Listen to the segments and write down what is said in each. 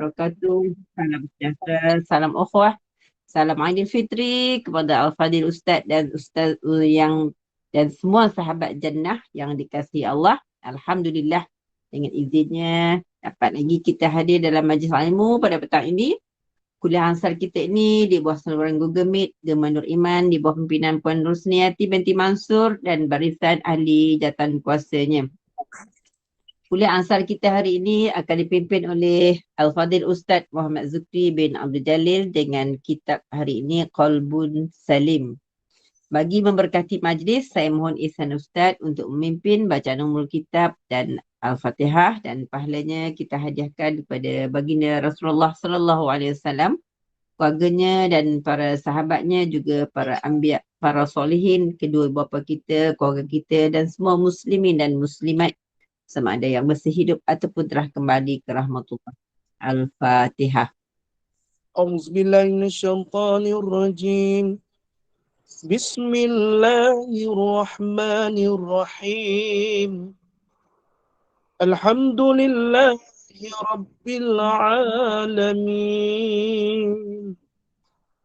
wabarakatuh. Salam sejahtera, salam ukhuwah, salam Aidilfitri kepada Al-Fadhil Ustaz dan Ustaz yang dan semua sahabat jannah yang dikasihi Allah. Alhamdulillah, dengan izinnya dapat lagi kita hadir dalam majlis ilmu pada petang ini. Kuliah Ansar kita ini di bawah saluran Google Meet Gema Nur Iman di bawah pimpinan Puan Rusniati binti Mansur dan barisan ahli jawatan kuasanya. Kuliah Ansar kita hari ini akan dipimpin oleh Al-Fadhil Ustaz Muhammad Zukri bin Abdul Jalil dengan kitab hari ini Qalbun Salim. Bagi memberkati majlis, saya mohon ihsan Ustaz untuk memimpin bacaan umul kitab dan Al-Fatihah, dan pahalanya kita hadiahkan kepada baginda Rasulullah sallallahu alaihi wasallam, keluarganya dan para sahabatnya, juga para anbiya, para solihin, kedua bapa kita, keluarga kita dan semua muslimin dan muslimat sama ada yang masih hidup ataupun telah kembali ke rahmatullah. Al-Fatihah. A'udzubillahi minasyaitonirrajim. Bismillahirrahmanirrahim. Alhamdulillahi rabbil alamin.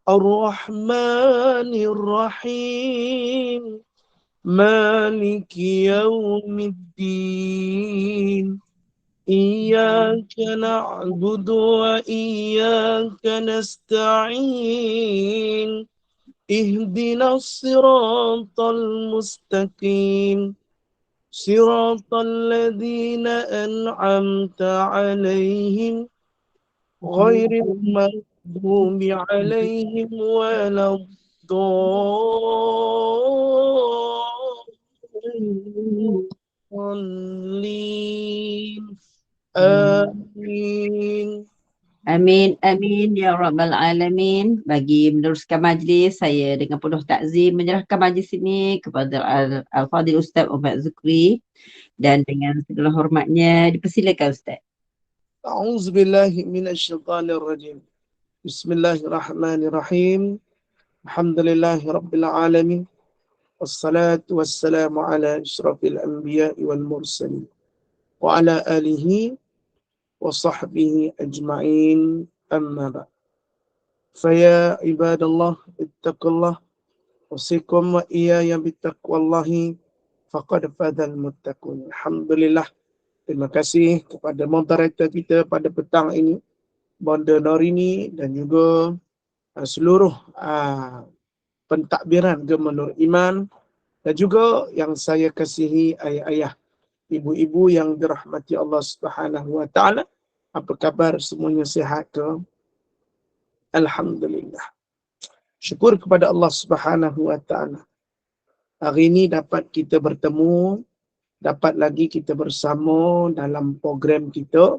Ar-Rahmanir Rahim. Maliki yaumiddin. Iyyaka na'budu wa iyyaka nasta'in. Ihdinas siratal mustaqim. Siratal ladzina an'amta 'alaihim ghairil maghdubi 'alaihim waladdallin. Amin. Amin, amin ya rabbal alamin. Bagi meneruskan majlis, saya dengan penuh takzim menyerahkan majlis ini kepada Al-Fadhil Ustaz Muhammad Zukri, dan dengan segala hormatnya dipersilakan Ustaz. A'udzubillahi minasyaitonirrajim. Bismillahirrahmanirrahim. Alhamdulillahi rabbil alamin. Wassalatu wassalamu ala asyrafil anbiya'i wal mursalin wa ala alihi wa sahbihi ajma'in, amma ba'd. Faya ibadallah ittaqullah usikum wa iyaya bittaqwallahi faqad fadhal muttaqun. Alhamdulillah, terima kasih kepada moderator kita pada petang ini, Bonda Norini, dan juga seluruh pentadbiran Gema Nur Iman, dan juga yang saya kasihi ayah-ayah, ibu-ibu yang dirahmati Allah Subhanahu wa taala. Apa khabar, semuanya sihat ke? Alhamdulillah. Syukur kepada Allah Subhanahu wa taala. Hari ini dapat kita bertemu, dapat lagi kita bersama dalam program kita,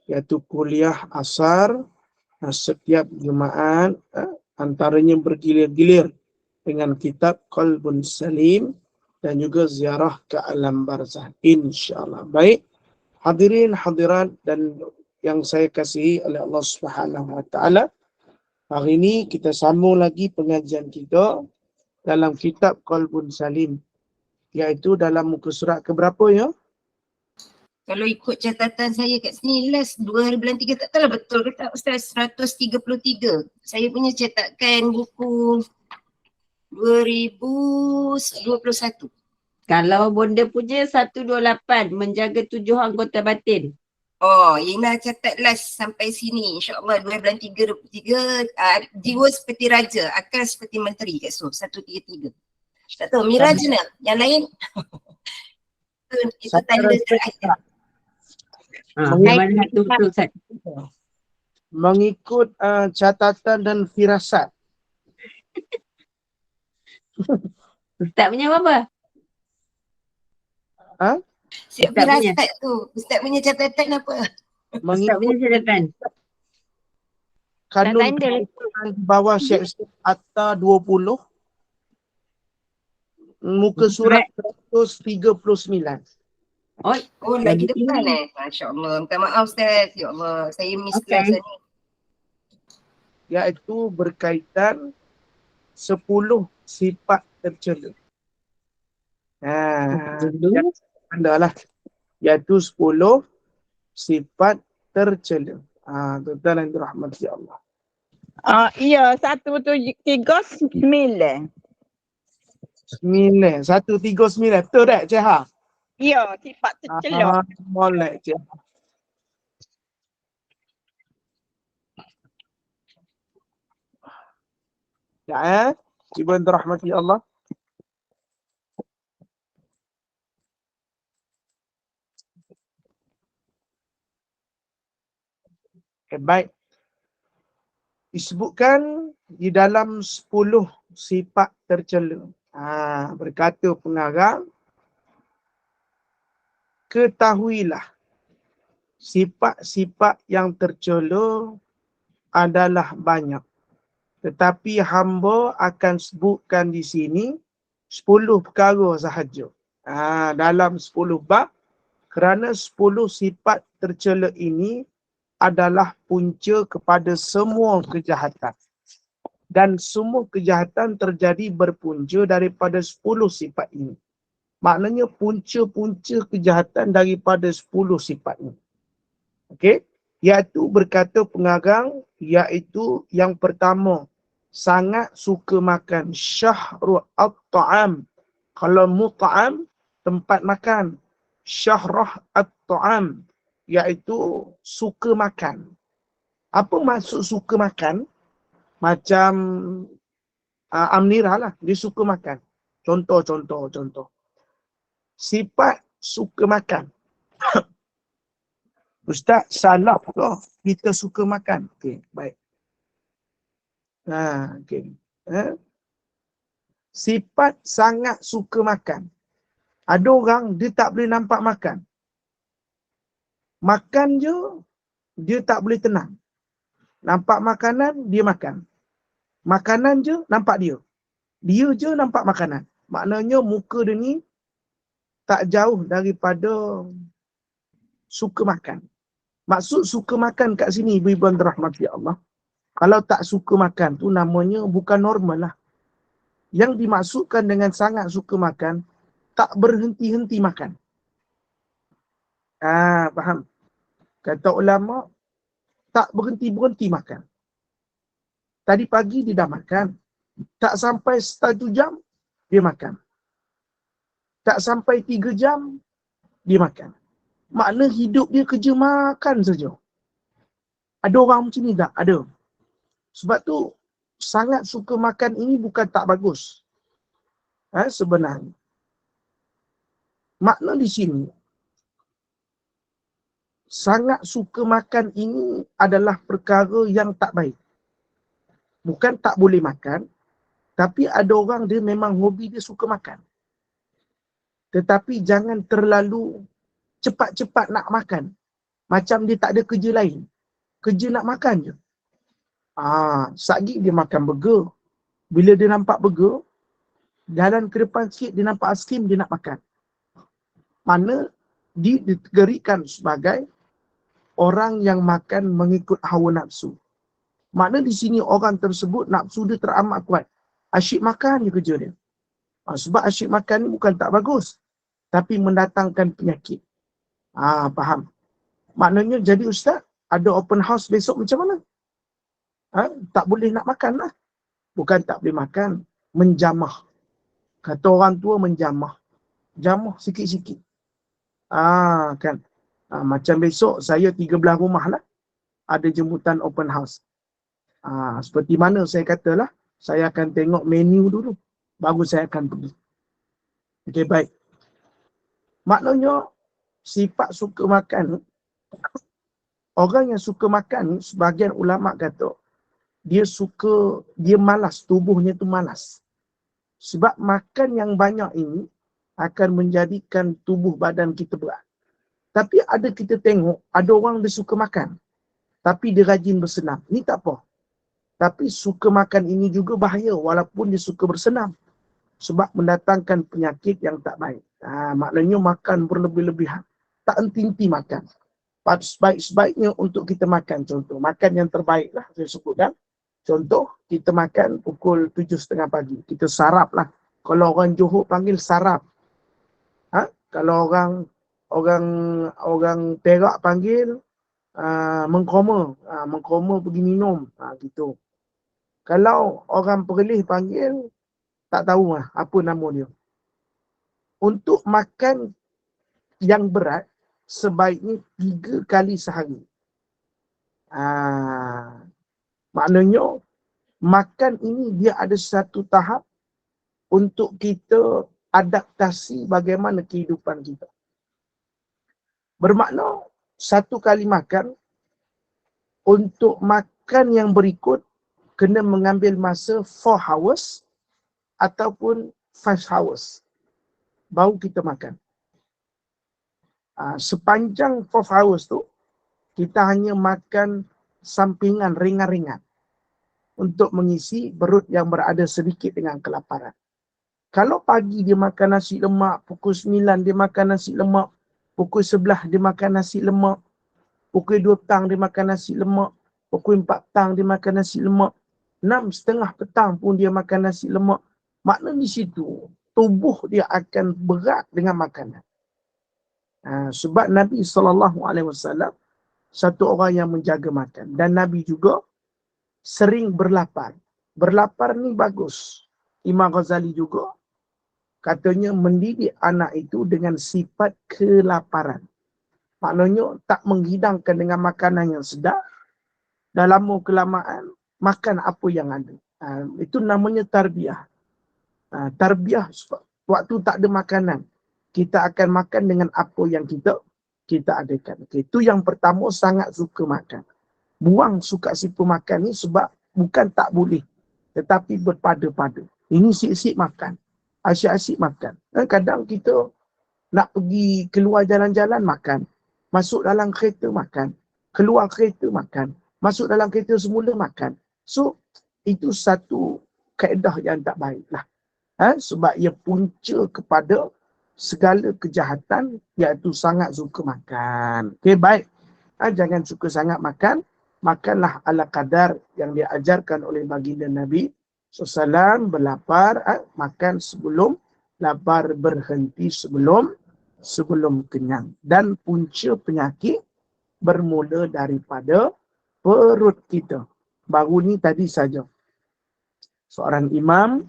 iaitu kuliah asar setiap Jumaat, antaranya bergilir-gilir dengan kitab Qalbun Salim dan juga ziarah ke alam barzah, insya-Allah. Baik, hadirin hadirat dan yang saya kasihi oleh Allah Subhanahu wa taala, hari ini kita sambung lagi pengajian kita dalam kitab Qalbun Salim, iaitu dalam muka surat ke berapa ya? Kalau ikut catatan saya kat sini, last 2 hari bulan 3, tak tahu lah betul ke tak Ustaz, 133. Saya punya cetakan buku 2021. Kalau bonda punya 128, menjaga 7 anggota batin. Oh, Ina catat last sampai sini. InsyaAllah 2 bulan 3, 23. Jiwa seperti raja, akal seperti menteri kat situ. 133. Tak tahu, Miraj nak? Yang lain? Itu tanda terakhir. Mana satu betul Ustaz? Mengikut catatan dan firasat. Ustaz punya apa? Siap Ustaz punya. firasat tu. Ustaz punya catatan apa? Ustaz punya catatan. Kanun kebangsaan di bawah Syekh Atta 20, muka surat 139. Oh, lagi depan Masya Allah. Minta maaf Ustaz. Ya Allah, saya miss kelas ni. Iaitu berkaitan 10 sifat tercela. Anda lah. Iaitu 10 sifat tercela. Tuan-tuan yang dirahmati Allah. Iya, 139. 9, 139. Betul tak, Cik Ha? Iya, sifat tercela. Molek, Cik Ha. Ya, Ibu yang dirahmati Allah. Baik. Disebutkan di dalam 10 sifat tercela. Berkata pengarang, ketahuilah sifat-sifat yang tercela adalah banyak. Tetapi hamba akan sebutkan di sini 10 perkara sahaja. Dalam 10 bab, kerana 10 sifat tercela ini adalah punca kepada semua kejahatan. Dan semua kejahatan terjadi berpunca daripada 10 sifat ini. Maknanya punca-punca kejahatan daripada 10 sifat ini. Okey? Iaitu berkata pengarang, iaitu yang pertama, sangat suka makan. Syahrul at-ta'am. Kalau mut'am, tempat makan. Syahrah at-ta'am. Iaitu suka makan. Apa maksud suka makan? Macam Amnira lah, dia suka makan. Contoh. Sifat suka makan. Ustaz, salah ke kita suka makan? Okey, baik. Okey. Sifat sangat suka makan. Ada orang dia tak boleh nampak makan. Makan je, dia tak boleh tenang. Nampak makanan, dia makan. Makanan je, nampak dia. Dia je nampak makanan. Maknanya muka dia ni tak jauh daripada suka makan. Maksud suka makan kat sini, ibu-ibu yang dirahmati Allah. Kalau tak suka makan tu namanya bukan normal lah. Yang dimaksudkan dengan sangat suka makan, tak berhenti-henti makan. Faham? Kata ulama, tak berhenti-berhenti makan. Tadi pagi dia dah makan. Tak sampai 1 jam, dia makan. Tak sampai 3 jam, dia makan. Makna hidup dia kerja makan saja. Ada orang macam ni tak? Ada. Sebab tu, sangat suka makan ini bukan tak bagus. Sebenarnya. Makna di sini, sangat suka makan ini adalah perkara yang tak baik. Bukan tak boleh makan, tapi ada orang dia memang hobi dia suka makan. Tetapi jangan terlalu cepat-cepat nak makan. Macam dia tak ada kerja lain. Kerja nak makan je. Satgi dia makan burger. Bila dia nampak burger, jalan ke depan sikit dia nampak aiskrim, dia nak makan. Mana dia ditegerikan sebagai orang yang makan mengikut hawa nafsu. Makna di sini orang tersebut nafsu dia teramat kuat. Asyik makan je kerja dia. Sebab asyik makan ni bukan tak bagus, tapi mendatangkan penyakit. Faham? Maknanya jadi ustaz, ada open house besok macam mana? Tak boleh nak makan lah. Bukan tak boleh makan, menjamah. Kata orang tua menjamah. Jamah sikit-sikit. Kan. Macam besok saya 13 rumah lah. Ada jemputan open house. Seperti mana saya katalah, saya akan tengok menu dulu. Baru saya akan pergi. Okey, baik. Maknanya, sifat suka makan, orang yang suka makan, sebahagian ulama kata, dia malas, tubuhnya tu malas. Sebab makan yang banyak ini akan menjadikan tubuh badan kita berat. Tapi ada kita tengok, ada orang dia suka makan, tapi dia rajin bersenam. Ini tak apa. Tapi suka makan ini juga bahaya walaupun dia suka bersenam. Sebab mendatangkan penyakit yang tak baik. Maknanya makan berlebih-lebihan. Tak henti-henti makan. Sebaik-sebaiknya untuk kita makan, contoh. Makan yang terbaik lah saya sebutkan. Contoh, kita makan pukul 7.30 pagi. Kita sarap lah. Kalau orang Johor panggil sarap. Kalau orang Perak panggil mengkoma pergi minum, gitu. Kalau orang Perlis panggil, tak tahu lah apa nama dia. Untuk makan yang berat, sebaiknya 3 kali sehari. Maknanya, makan ini dia ada satu tahap untuk kita adaptasi bagaimana kehidupan kita. Bermakna, 1 kali makan, untuk makan yang berikut, kena mengambil masa 4 hours ataupun 5 hours. Baru kita makan. Sepanjang 4 hours tu, kita hanya makan sampingan ringan-ringan untuk mengisi perut yang berada sedikit dengan kelaparan. Kalau pagi dia makan nasi lemak, pukul 9 dia makan nasi lemak, pukul 11 dia makan nasi lemak, pukul 2 petang dia makan nasi lemak, pukul 4 petang dia makan nasi lemak, 6:30 petang pun dia makan nasi lemak. Makna di situ, tubuh dia akan berat dengan makanan. Sebab Nabi SAW satu orang yang menjaga makan. Dan Nabi juga sering berlapar. Berlapar ni bagus. Imam Ghazali juga katanya mendidik anak itu dengan sifat kelaparan. Maknanya tak menghidangkan dengan makanan yang sedap. Dah lama kelamaan, makan apa yang ada. Itu namanya tarbiyah. Tarbiyah waktu tak ada makanan, kita akan makan dengan apa yang kita adakan. Itu yang pertama, sangat suka makan. Buang suka sipu makan ni sebab bukan tak boleh, tetapi berpada-pada. Ini sik-sik makan, asyik-asyik makan. Kadang kita nak pergi keluar jalan-jalan makan, masuk dalam kereta makan, keluar kereta makan, masuk dalam kereta semula makan. So, itu satu kaedah yang tak baik lah. Sebab ia punca kepada segala kejahatan, iaitu sangat suka makan. Okey, baik. Jangan suka sangat makan. Makanlah ala kadar yang diajarkan oleh baginda Nabi SAW. Berlapar, makan sebelum lapar, berhenti sebelum kenyang. Dan punca penyakit bermula daripada perut kita. Baru ni tadi saja, seorang imam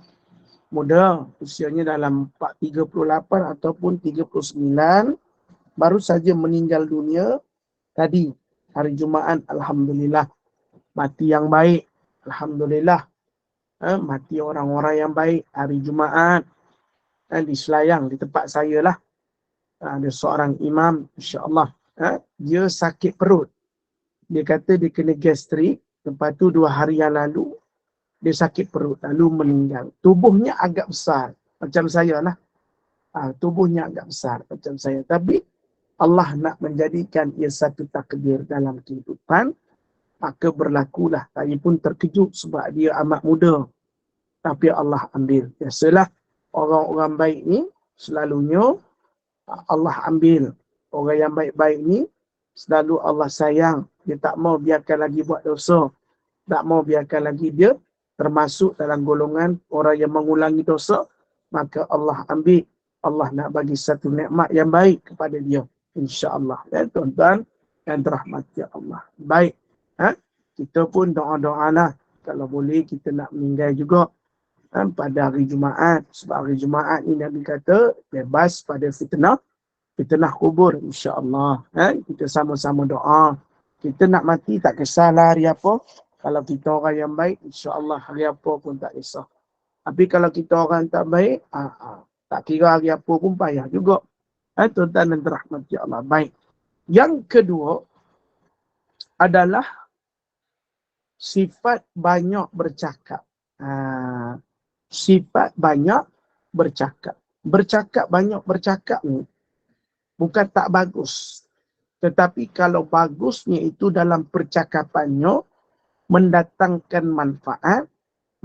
muda, usianya dalam 38 ataupun 39, baru saja meninggal dunia tadi, hari Jumaat. Alhamdulillah, mati yang baik. Alhamdulillah, mati orang-orang yang baik hari Jumaat. Di Selayang, di tempat saya lah, ada seorang imam, insya-Allah, dia sakit perut. Dia kata dia kena gastrik, lepas tu 2 hari yang lalu dia sakit perut, lalu meninggal. Tubuhnya agak besar, macam saya lah. Tubuhnya agak besar macam saya. Tapi Allah nak menjadikan ia satu takdir dalam kehidupan, maka berlakulah. Saya pun terkejut sebab dia amat muda, tapi Allah ambil. Biasalah, orang-orang baik ni selalunya Allah ambil. Orang yang baik-baik ni selalu Allah sayang. Dia tak mau biarkan lagi buat dosa. Tak mau biarkan lagi dia termasuk dalam golongan orang yang mengulangi dosa. Maka Allah ambil. Allah nak bagi satu nikmat yang baik kepada dia, insya-Allah. Ya tuan-tuan yang dirahmati Allah. Baik. Kita pun doa-doalah. Kalau boleh kita nak meninggal juga pada hari Jumaat. Sebab hari Jumaat ni Nabi kata bebas pada fitnah kubur, insya-Allah. Kita sama-sama doa. Kita nak mati tak kisahlah hari apa. Kalau kita orang yang baik, insya-Allah hari apa pun tak kisah. Tapi kalau kita orang tak baik, tak kira hari apa pun payah juga. Tuan-tuan dan dirahmati Allah. Baik. Yang kedua adalah sifat banyak bercakap. Sifat banyak bercakap. Banyak bercakap ni bukan tak bagus. Tetapi kalau bagusnya itu dalam percakapannya mendatangkan manfaat,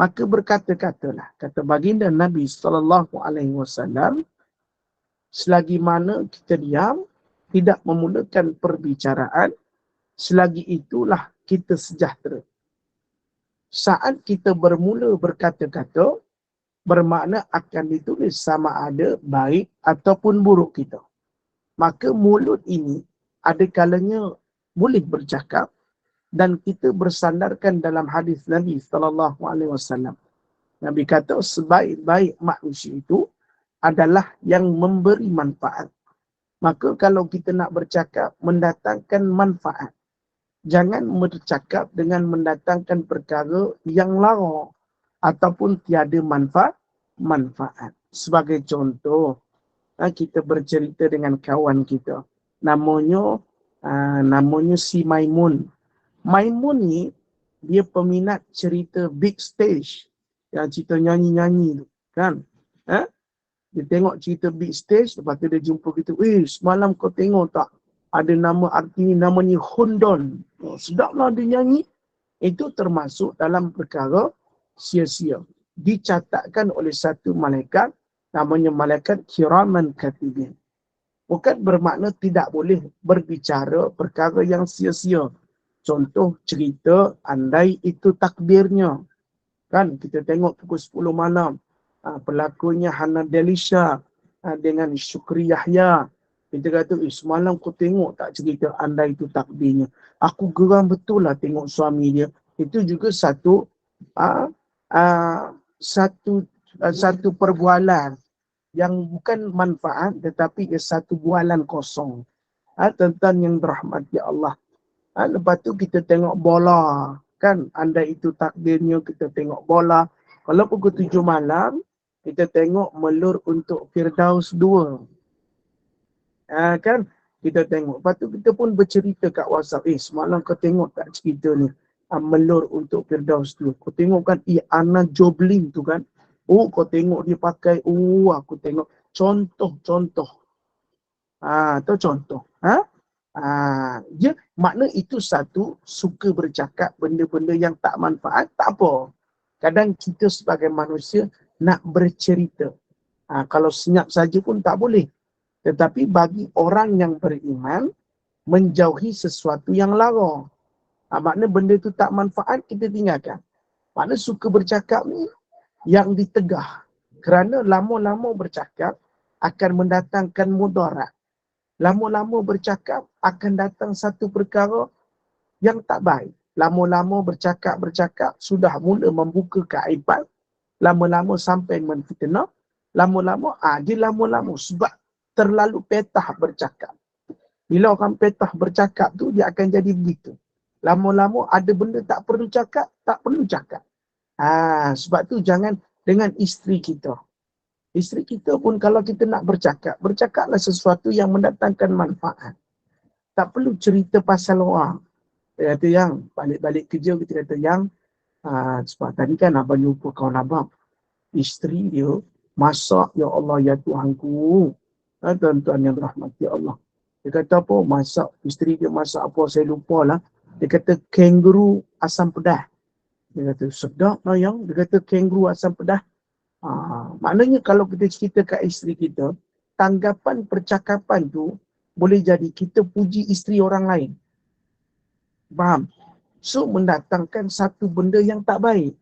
maka berkata-katalah. Kata baginda Nabi SAW, selagi mana kita diam, tidak memulakan perbicaraan, selagi itulah kita sejahtera. Saat kita bermula berkata-kata, bermakna akan ditulis sama ada baik ataupun buruk kita. Maka mulut ini ada kalanya boleh bercakap, dan kita bersandarkan dalam hadis Nabi SAW. Nabi kata sebaik-baik manusia itu adalah yang memberi manfaat. Maka kalau kita nak bercakap mendatangkan manfaat, jangan bercakap dengan mendatangkan perkara yang lara ataupun tiada manfaat. Sebagai contoh, kita bercerita dengan kawan kita. Namanya si Maimun. Maimun ni dia peminat cerita big stage, yang cerita nyanyi-nyanyi tu, kan? Dia tengok cerita big stage, lepas tu dia jumpa kita, semalam kau tengok tak? Ada nama arti namanya Hundon. Sedaplah dia nyanyi. Itu termasuk dalam perkara sia-sia. Dicatatkan oleh satu malaikat, namanya malaikat kiraman katibin. Bukan bermakna tidak boleh berbicara perkara yang sia-sia. Contoh cerita, andai itu takdirnya. Kan kita tengok pukul 10 malam. Pelakunya Hana Delisha dengan Syukri Yahya. Kita kata, semalam kau tengok tak cerita andai itu takdirnya. Aku geram betul lah tengok suami dia. Itu juga satu perbualan yang bukan manfaat, tetapi satu bualan kosong. Tentang yang dirahmati Allah. Lepas tu kita tengok bola. Kan andai itu takdirnya kita tengok bola. Kalau pukul 7 malam, kita tengok Melur untuk Firdaus 2. Kan? Kita tengok. Lepas tu kita pun bercerita kat WhatsApp. Semalam kau tengok tak cerita ni? Melur untuk Firdaus 2. Kau tengok kan Anna Joblin tu kan? Kau tengok dia pakai. Aku tengok. Contoh. Tu contoh. Makna itu satu, suka bercakap benda-benda yang tak manfaat, tak apa. Kadang kita sebagai manusia nak bercerita. Kalau senyap saja pun tak boleh. Tetapi bagi orang yang beriman, menjauhi sesuatu yang lara. Makna benda itu tak manfaat, kita tinggalkan. Makna suka bercakap ni yang ditegah. Kerana lama-lama bercakap akan mendatangkan mudarat. Lama-lama bercakap akan datang satu perkara yang tak baik. Lama-lama bercakap, sudah mula membuka keaiban. Lama-lama sampai menfitnah. Lama-lama, dia lama-lama sebab terlalu petah bercakap. Bila orang petah bercakap tu, dia akan jadi begitu. Lama-lama ada benda tak perlu cakap, tak perlu cakap. Sebab tu jangan dengan isteri kita. Isteri kita pun kalau kita nak bercakap, bercakaplah sesuatu yang mendatangkan manfaat. Tak perlu cerita pasal orang. Dia kata yang balik-balik kerja, kita kata yang sebab tadi kan abang jumpa kawan abang. Isteri dia masak, ya Allah, ya Tuhanku. Tuan-tuan yang dirahmati Allah. Dia kata apa? Masak, isteri dia masak apa? Saya lupa lah. Dia kata kenguru asam pedas. Dia kata sedap lah yang. Dia kata kenguru asam pedas. Maknanya kalau kita cerita kat isteri kita, tanggapan percakapan tu boleh jadi kita puji isteri orang lain. Faham? So mendatangkan satu benda yang tak baik.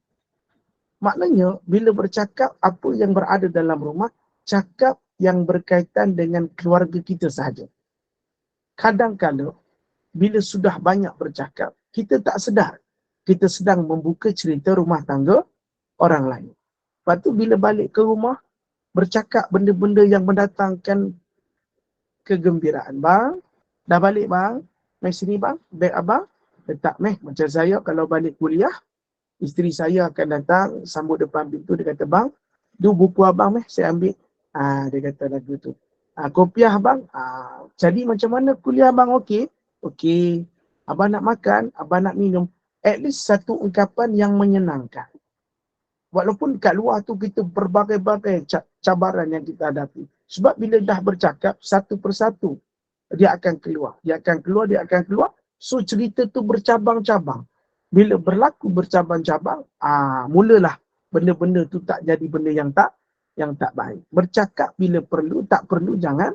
Maknanya bila bercakap apa yang berada dalam rumah, cakap yang berkaitan dengan keluarga kita sahaja. Kadang-kadang bila sudah banyak bercakap, kita tak sedar kita sedang membuka cerita rumah tangga orang lain. Lepas tu bila balik ke rumah, bercakap benda-benda yang mendatangkan kegembiraan. Bang, dah balik bang? Mai sini bang, beg abang. Letak meh, macam saya kalau balik kuliah, isteri saya akan datang, sambut depan pintu, dia kata, bang, tu buku abang meh, saya ambil. Dia kata lagu tu. Kopiah bang, jadi macam mana kuliah bang, okey? Okey. Abang nak makan, abang nak minum. At least satu ungkapan yang menyenangkan. Walaupun kat luar tu kita berbagai-bagai cabaran yang kita hadapi. Sebab bila dah bercakap satu persatu, dia akan keluar. So cerita tu bercabang-cabang. Bila berlaku bercabang-cabang, mulalah benda-benda tu tak jadi benda yang tak baik. Bercakap bila perlu, tak perlu jangan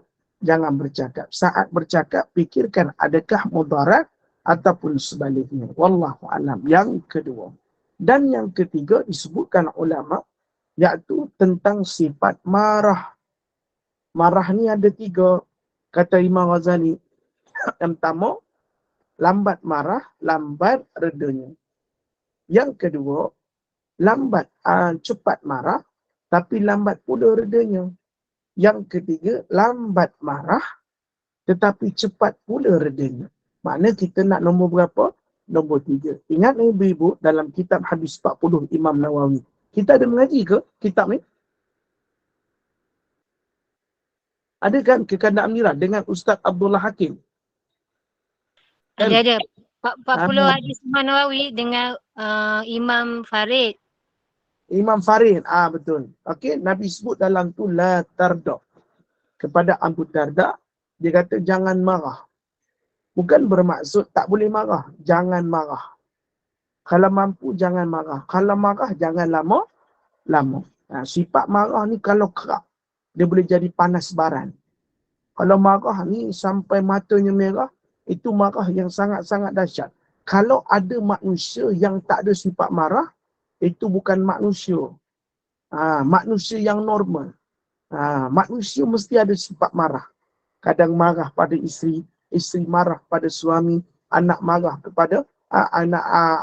bercakap. Saat bercakap, fikirkan adakah mudarat ataupun sebaliknya. Wallahu alam. Yang kedua. Dan yang ketiga disebutkan ulama, iaitu tentang sifat marah. Marah ni ada 3, kata Imam Ghazali. Yang pertama, lambat marah, lambat redanya. Yang kedua, cepat marah, tapi lambat pula redanya. Yang ketiga, lambat marah, tetapi cepat pula redanya. Makna kita nak nombor berapa? Nombor 3. Ingat ibu-ibu, dalam kitab Hadis 40 Imam Nawawi. Kita ada mengaji ke kitab ni? Ada kan Kekandang Amirah dengan Ustaz Abdullah Hakim? Kan? Ada. 40 hadis Imam Nawawi dengan Imam Farid. Imam Farid, betul. Okey, Nabi sebut dalam tu la tarda. Kepada Abu Darda, dia kata jangan marah. Bukan bermaksud tak boleh marah, jangan marah. Kalau mampu jangan marah. Kalau marah jangan lama. Sifat marah ni kalau kerap, dia boleh jadi panas baran. Kalau marah ni sampai matanya merah, itu marah yang sangat-sangat dahsyat. Kalau ada manusia yang tak ada sifat marah, itu bukan manusia. Manusia yang normal. Manusia mesti ada sifat marah. Kadang marah pada isteri, isteri marah pada suami, anak marah kepada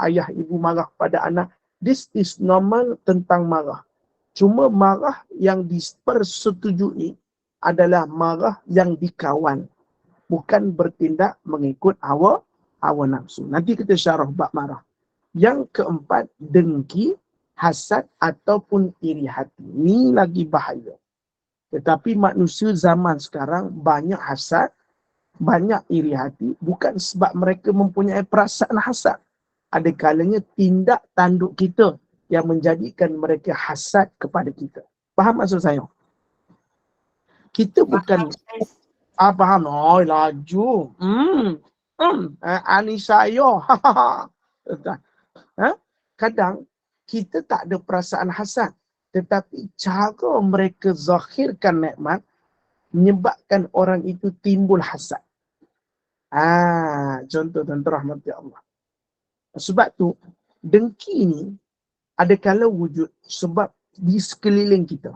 ayah ibu marah pada anak. This is normal tentang marah. Cuma marah yang dipersetujui adalah marah yang dikawal. Bukan bertindak mengikut hawa nafsu. Nanti kita syarah bab marah. Yang keempat, dengki, hasad ataupun iri hati. Ni lagi bahaya. Tetapi manusia zaman sekarang banyak hasad, banyak iri hati. Bukan sebab mereka mempunyai perasaan hasad. Ada kalanya tindak tanduk kita yang menjadikan mereka hasad kepada kita. Faham maksud saya? Kita bukan... faham? Oh, laju. Anisayo. Kadang kita tak ada perasaan hasad. Tetapi cara mereka zahirkan nikmat menyebabkan orang itu timbul hasad. Contoh tuan-tuan rahmati Allah. Sebab tu, dengki ni ada kala wujud sebab di sekeliling kita.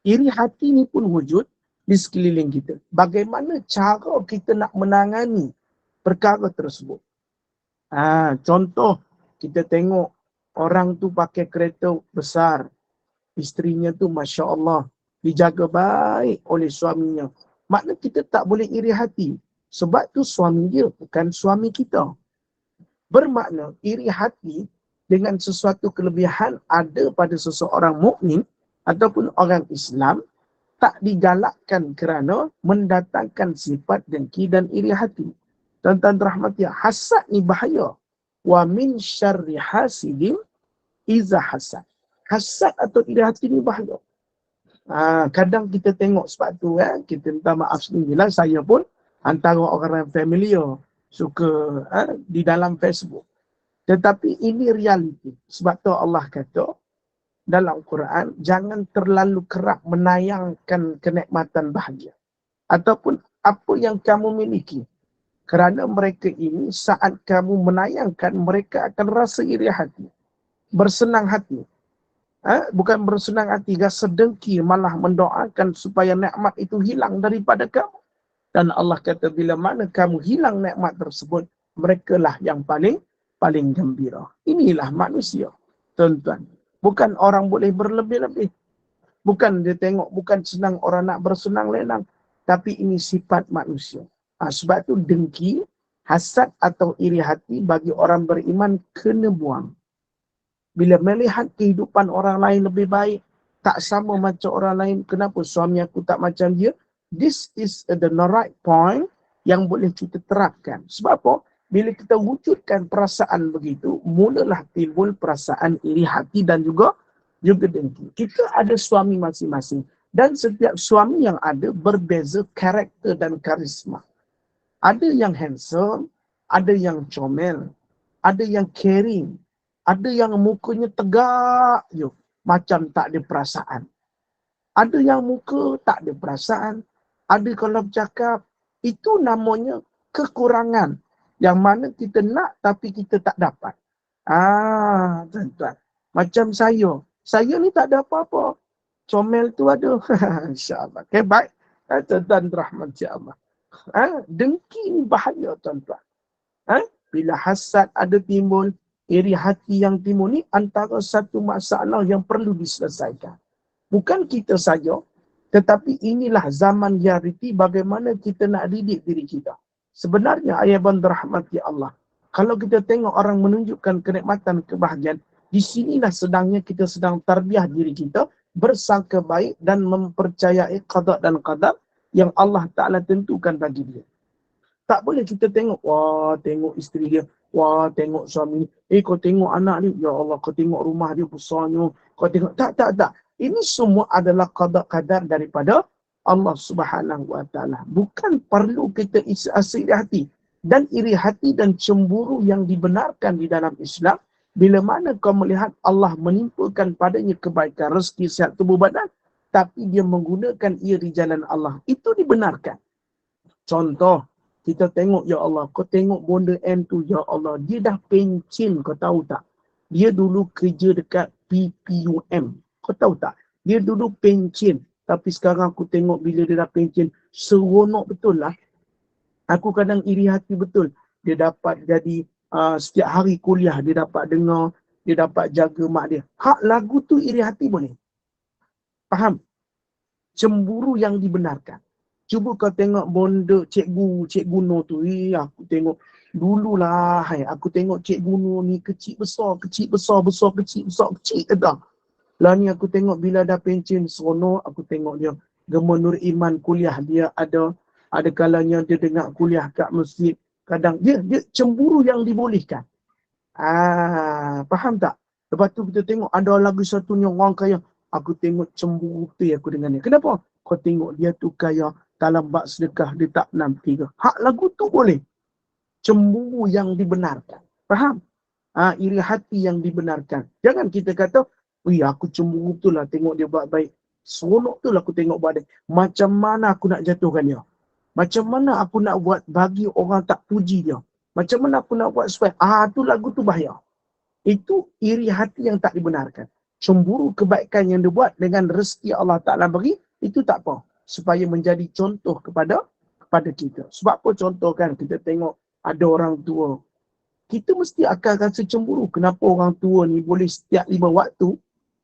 Iri hati ni pun wujud di sekeliling kita. Bagaimana cara kita nak menangani perkara tersebut? Contoh, kita tengok orang tu pakai kereta besar. Isterinya tu Masya Allah dijaga baik oleh suaminya. Makna kita tak boleh iri hati. Sebab tu suami dia bukan suami kita. Bermakna iri hati dengan sesuatu kelebihan ada pada seseorang mukmin ataupun orang Islam tak digalakkan kerana mendatangkan sifat dengki dan iri hati. Tuan-tuan rahmati, hasad ni bahaya. Wa min syarri hasidin iza hasad. Hasad atau iri hati ni bahaya. Kadang kita tengok sebab tu kita minta maaf sendirilah, saya pun antara orang yang familiar suka di dalam Facebook. Tetapi ini realiti. Sebab tu Allah kata dalam Quran, jangan terlalu kerap menayangkan kenikmatan bahagia ataupun apa yang kamu miliki. Kerana mereka ini saat kamu menayangkan, mereka akan rasa iri hati, bersenang hati. Bukan bersenang hati, rasa dengki, malah mendoakan supaya nikmat itu hilang daripada kamu. Dan Allah kata bila mana kamu hilang nikmat tersebut, merekalah yang paling gembira. Inilah manusia, tuan-tuan. Bukan orang boleh berlebih-lebih. Bukan dia tengok, bukan senang orang nak bersenang lenang. Tapi ini sifat manusia. Sebab tu dengki, hasad atau iri hati bagi orang beriman kena buang. Bila melihat kehidupan orang lain lebih baik, tak sama macam orang lain, kenapa suami aku tak macam dia? This is the right point yang boleh kita terapkan. Sebab apa? Bila kita wujudkan perasaan begitu, mulalah timbul perasaan iri hati dan juga dengki. Kita ada suami masing-masing. Dan setiap suami yang ada berbeza karakter dan karisma. Ada yang handsome, ada yang comel, ada yang caring, ada yang mukanya tegak je, macam tak ada perasaan. Ada yang muka tak ada perasaan. Ada kalau bercakap, itu namanya kekurangan. Yang mana kita nak tapi kita tak dapat. Tuan-tuan. Macam saya. Saya ni tak ada apa-apa. Comel tu ada. InsyaAllah. Okay, baik. Tuan-tuan rahmat Allah. Dengki ni bahaya, tuan-tuan. Bila hasad ada timbul, iri hati yang timbul ni antara satu masalah yang perlu diselesaikan. Bukan kita saja, tetapi inilah zaman realiti bagaimana kita nak didik diri kita. Sebenarnya ayah bandar rahmati Allah, kalau kita tengok orang menunjukkan kenikmatan, kebahagiaan, di sinilah sedangnya kita sedang tarbiyah diri kita bersangka baik dan mempercayai qada dan qadar yang Allah Ta'ala tentukan bagi dia. Tak boleh kita tengok, wah tengok isteri dia, wah tengok suami, kau tengok anak dia, ya Allah kau tengok rumah dia besarnya, kau tengok, tak. Ini semua adalah qada qadar daripada Allah Subhanahu Wa Ta'ala. Bukan perlu kita iri hati. Dan iri hati dan cemburu yang dibenarkan di dalam Islam, bila mana kau melihat Allah menimpakan padanya kebaikan, rezeki, sihat tubuh badan, tapi dia menggunakan ia di jalan Allah, itu dibenarkan. Contoh, kita tengok, ya Allah, kau tengok bonda M tu, ya Allah, dia dah pencin, kau tahu tak? Dia dulu kerja dekat PPUM. Kau tahu tak? Dia dulu pencin. Tapi sekarang aku tengok bila dia dah pencin, seronok betul lah. Aku kadang iri hati betul. Dia dapat jadi setiap hari kuliah, dia dapat dengar, dia dapat jaga mak dia. Hak lagu tu iri hati boleh? Faham? Cemburu yang dibenarkan. Cuba kau tengok bonda cikgu Nur tu. Aku tengok dululah, aku tengok cikgu Nur ni kecil besar, kecil tak? Lah ni aku tengok bila dah pencen seronok, aku tengok dia Gemar Nur Iman kuliah, dia ada kalanya dia dengar kuliah kat masjid. Kadang dia cemburu yang dibolehkan. Faham tak? Lepas tu kita tengok ada lagi satunya orang kaya, aku tengok cemburu tu aku dengan dia. Kenapa? Kau tengok dia tu kaya, dalam bak sedekah dia tak 6-3. Hak lagu tu boleh. Cemburu yang dibenarkan. Faham? Iri hati yang dibenarkan. Jangan kita kata, aku cemburu tu lah tengok dia buat baik. Seronok tu lah aku tengok buat baik. Macam mana aku nak jatuhkan dia? Macam mana aku nak buat bagi orang tak puji dia? Macam mana aku nak buat supaya, tu lagu tu bahaya. Itu iri hati yang tak dibenarkan. Cemburu kebaikan yang dia buat dengan rezeki Allah Ta'ala bagi, itu tak apa. Supaya menjadi contoh kepada kita. Sebab apa contoh kan, kita tengok ada orang tua. Kita mesti akan rasa cemburu. Kenapa orang tua ni boleh setiap 5 waktu,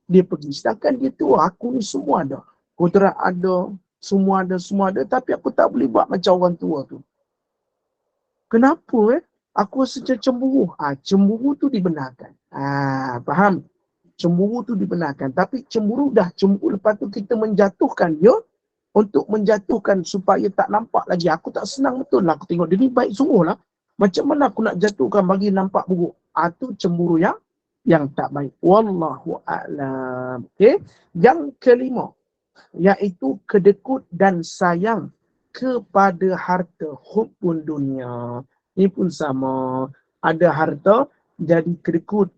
dia pergi. Sedangkan dia tua, aku ni semua ada. Kodrat ada, semua ada. Tapi aku tak boleh buat macam orang tua tu. Kenapa aku rasa cemburu? Cemburu tu dibenarkan. Faham? Cemburu tu dibenarkan. Tapi cemburu lepas tu kita menjatuhkan dia untuk menjatuhkan supaya tak nampak lagi. Aku tak senang betul lah. Aku tengok dia ni baik sungguh lah. Macam mana aku nak jatuhkan bagi nampak buruk? Itu cemburu yang tak baik. Wallahu a'lam. Okay? Yang kelima, iaitu kedekut dan sayang kepada harta. Hubbun dunia. Ini pun sama. Ada harta, jadi kedekut.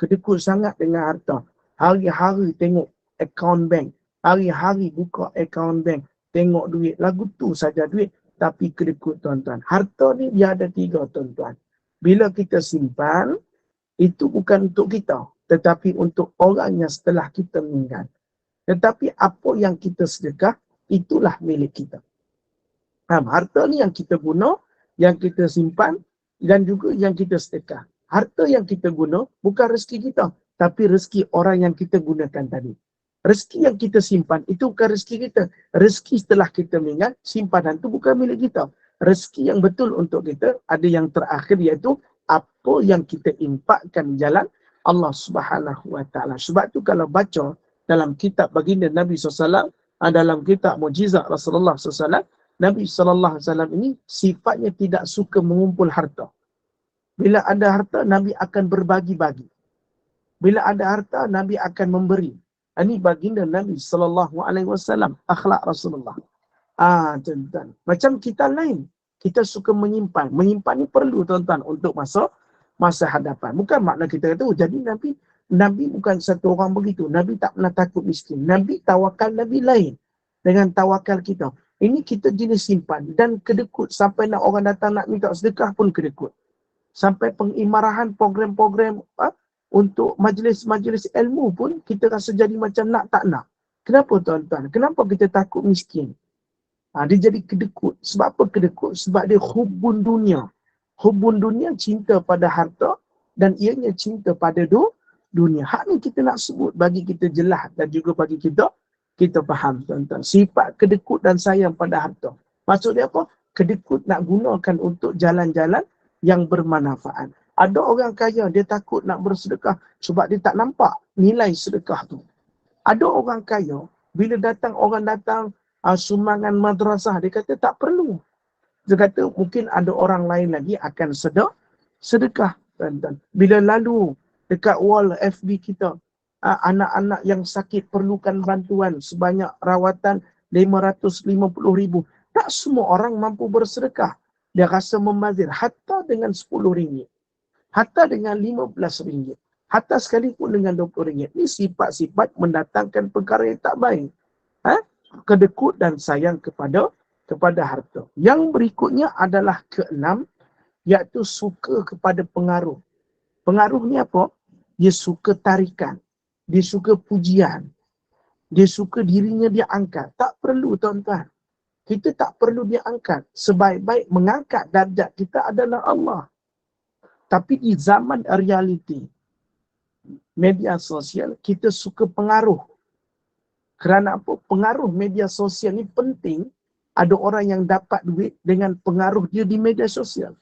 Kedekut sangat dengan harta. Hari-hari tengok akaun bank. Hari-hari buka akaun bank. Tengok duit. Lagu tu saja duit. Tapi kedekut tuan-tuan. Harta ni dia ada 3 tuan-tuan. Bila kita simpan, itu bukan untuk kita, tetapi untuk orang yang setelah kita meninggal. Tetapi apa yang kita sedekah, itulah milik kita. Harta ni yang kita guna, yang kita simpan, dan juga yang kita sedekah. Harta yang kita guna bukan rezeki kita, tapi rezeki orang yang kita gunakan tadi. Rezeki yang kita simpan, itu bukan rezeki kita. Rezeki setelah kita meninggal, simpanan itu bukan milik kita. Rezeki yang betul untuk kita, ada yang terakhir, iaitu apa yang kita infakkan jalan Allah Subhanahu Wa Ta'ala. Sebab tu kalau baca dalam kitab baginda Nabi SAW, dalam kitab Mujizat Rasulullah SAW, Nabi SAW ini sifatnya tidak suka mengumpul harta. Bila ada harta, Nabi akan berbagi-bagi. Bila ada harta, Nabi akan memberi. Ini baginda Nabi SAW, akhlak Rasulullah. Tuan-tuan. Macam kita lain. Kita suka menyimpan. Menyimpan ni perlu tuan-tuan untuk masa hadapan. Bukan makna kita kata, jadi Nabi bukan satu orang begitu. Nabi tak pernah takut miskin. Nabi tawakal Nabi lain dengan tawakal kita. Ini kita jenis simpan dan kedekut. Sampai nak orang datang nak minta sedekah pun kedekut. Sampai pengimarahan program-program untuk majlis-majlis ilmu pun kita rasa jadi macam nak tak nak. Kenapa tuan-tuan? Kenapa kita takut miskin? Dia jadi kedekut. Sebab apa kedekut? Sebab dia hubbun dunia. Hubun dunia, cinta pada harta, dan ianya cinta pada dunia. Hak ni kita nak sebut bagi kita jelas dan juga bagi kita faham, tuan-tuan. Sifat kedekut dan sayang pada harta. Maksud dia apa? Kedekut nak gunakan untuk jalan-jalan yang bermanfaat. Ada orang kaya, dia takut nak bersedekah sebab dia tak nampak nilai sedekah tu. Ada orang kaya, bila orang datang sumbangan madrasah, dia kata tak perlu. Dia kata mungkin ada orang lain lagi akan sedekah. Dan bila lalu dekat wall FB kita, anak-anak yang sakit perlukan bantuan sebanyak rawatan 550,000. Tak semua orang mampu bersedekah. Dia rasa membazir hatta dengan RM10, hatta dengan RM15, hatta sekalipun dengan RM20. Ini sifat-sifat mendatangkan perkara yang tak baik. Kedekut dan sayang kepada harta. Yang berikutnya adalah keenam, iaitu suka kepada pengaruh. Pengaruh ni apa? Dia suka tarikan, dia suka pujian, dia suka dirinya dia angkat. Tak perlu, tuan-tuan. Kita tak perlu dia angkat. Sebaik-baik mengangkat darjat kita adalah Allah. Tapi di zaman realiti, media sosial, kita suka pengaruh. Kerana apa? Pengaruh media sosial ni penting. Ada orang yang dapat duit dengan pengaruh dia di media sosial.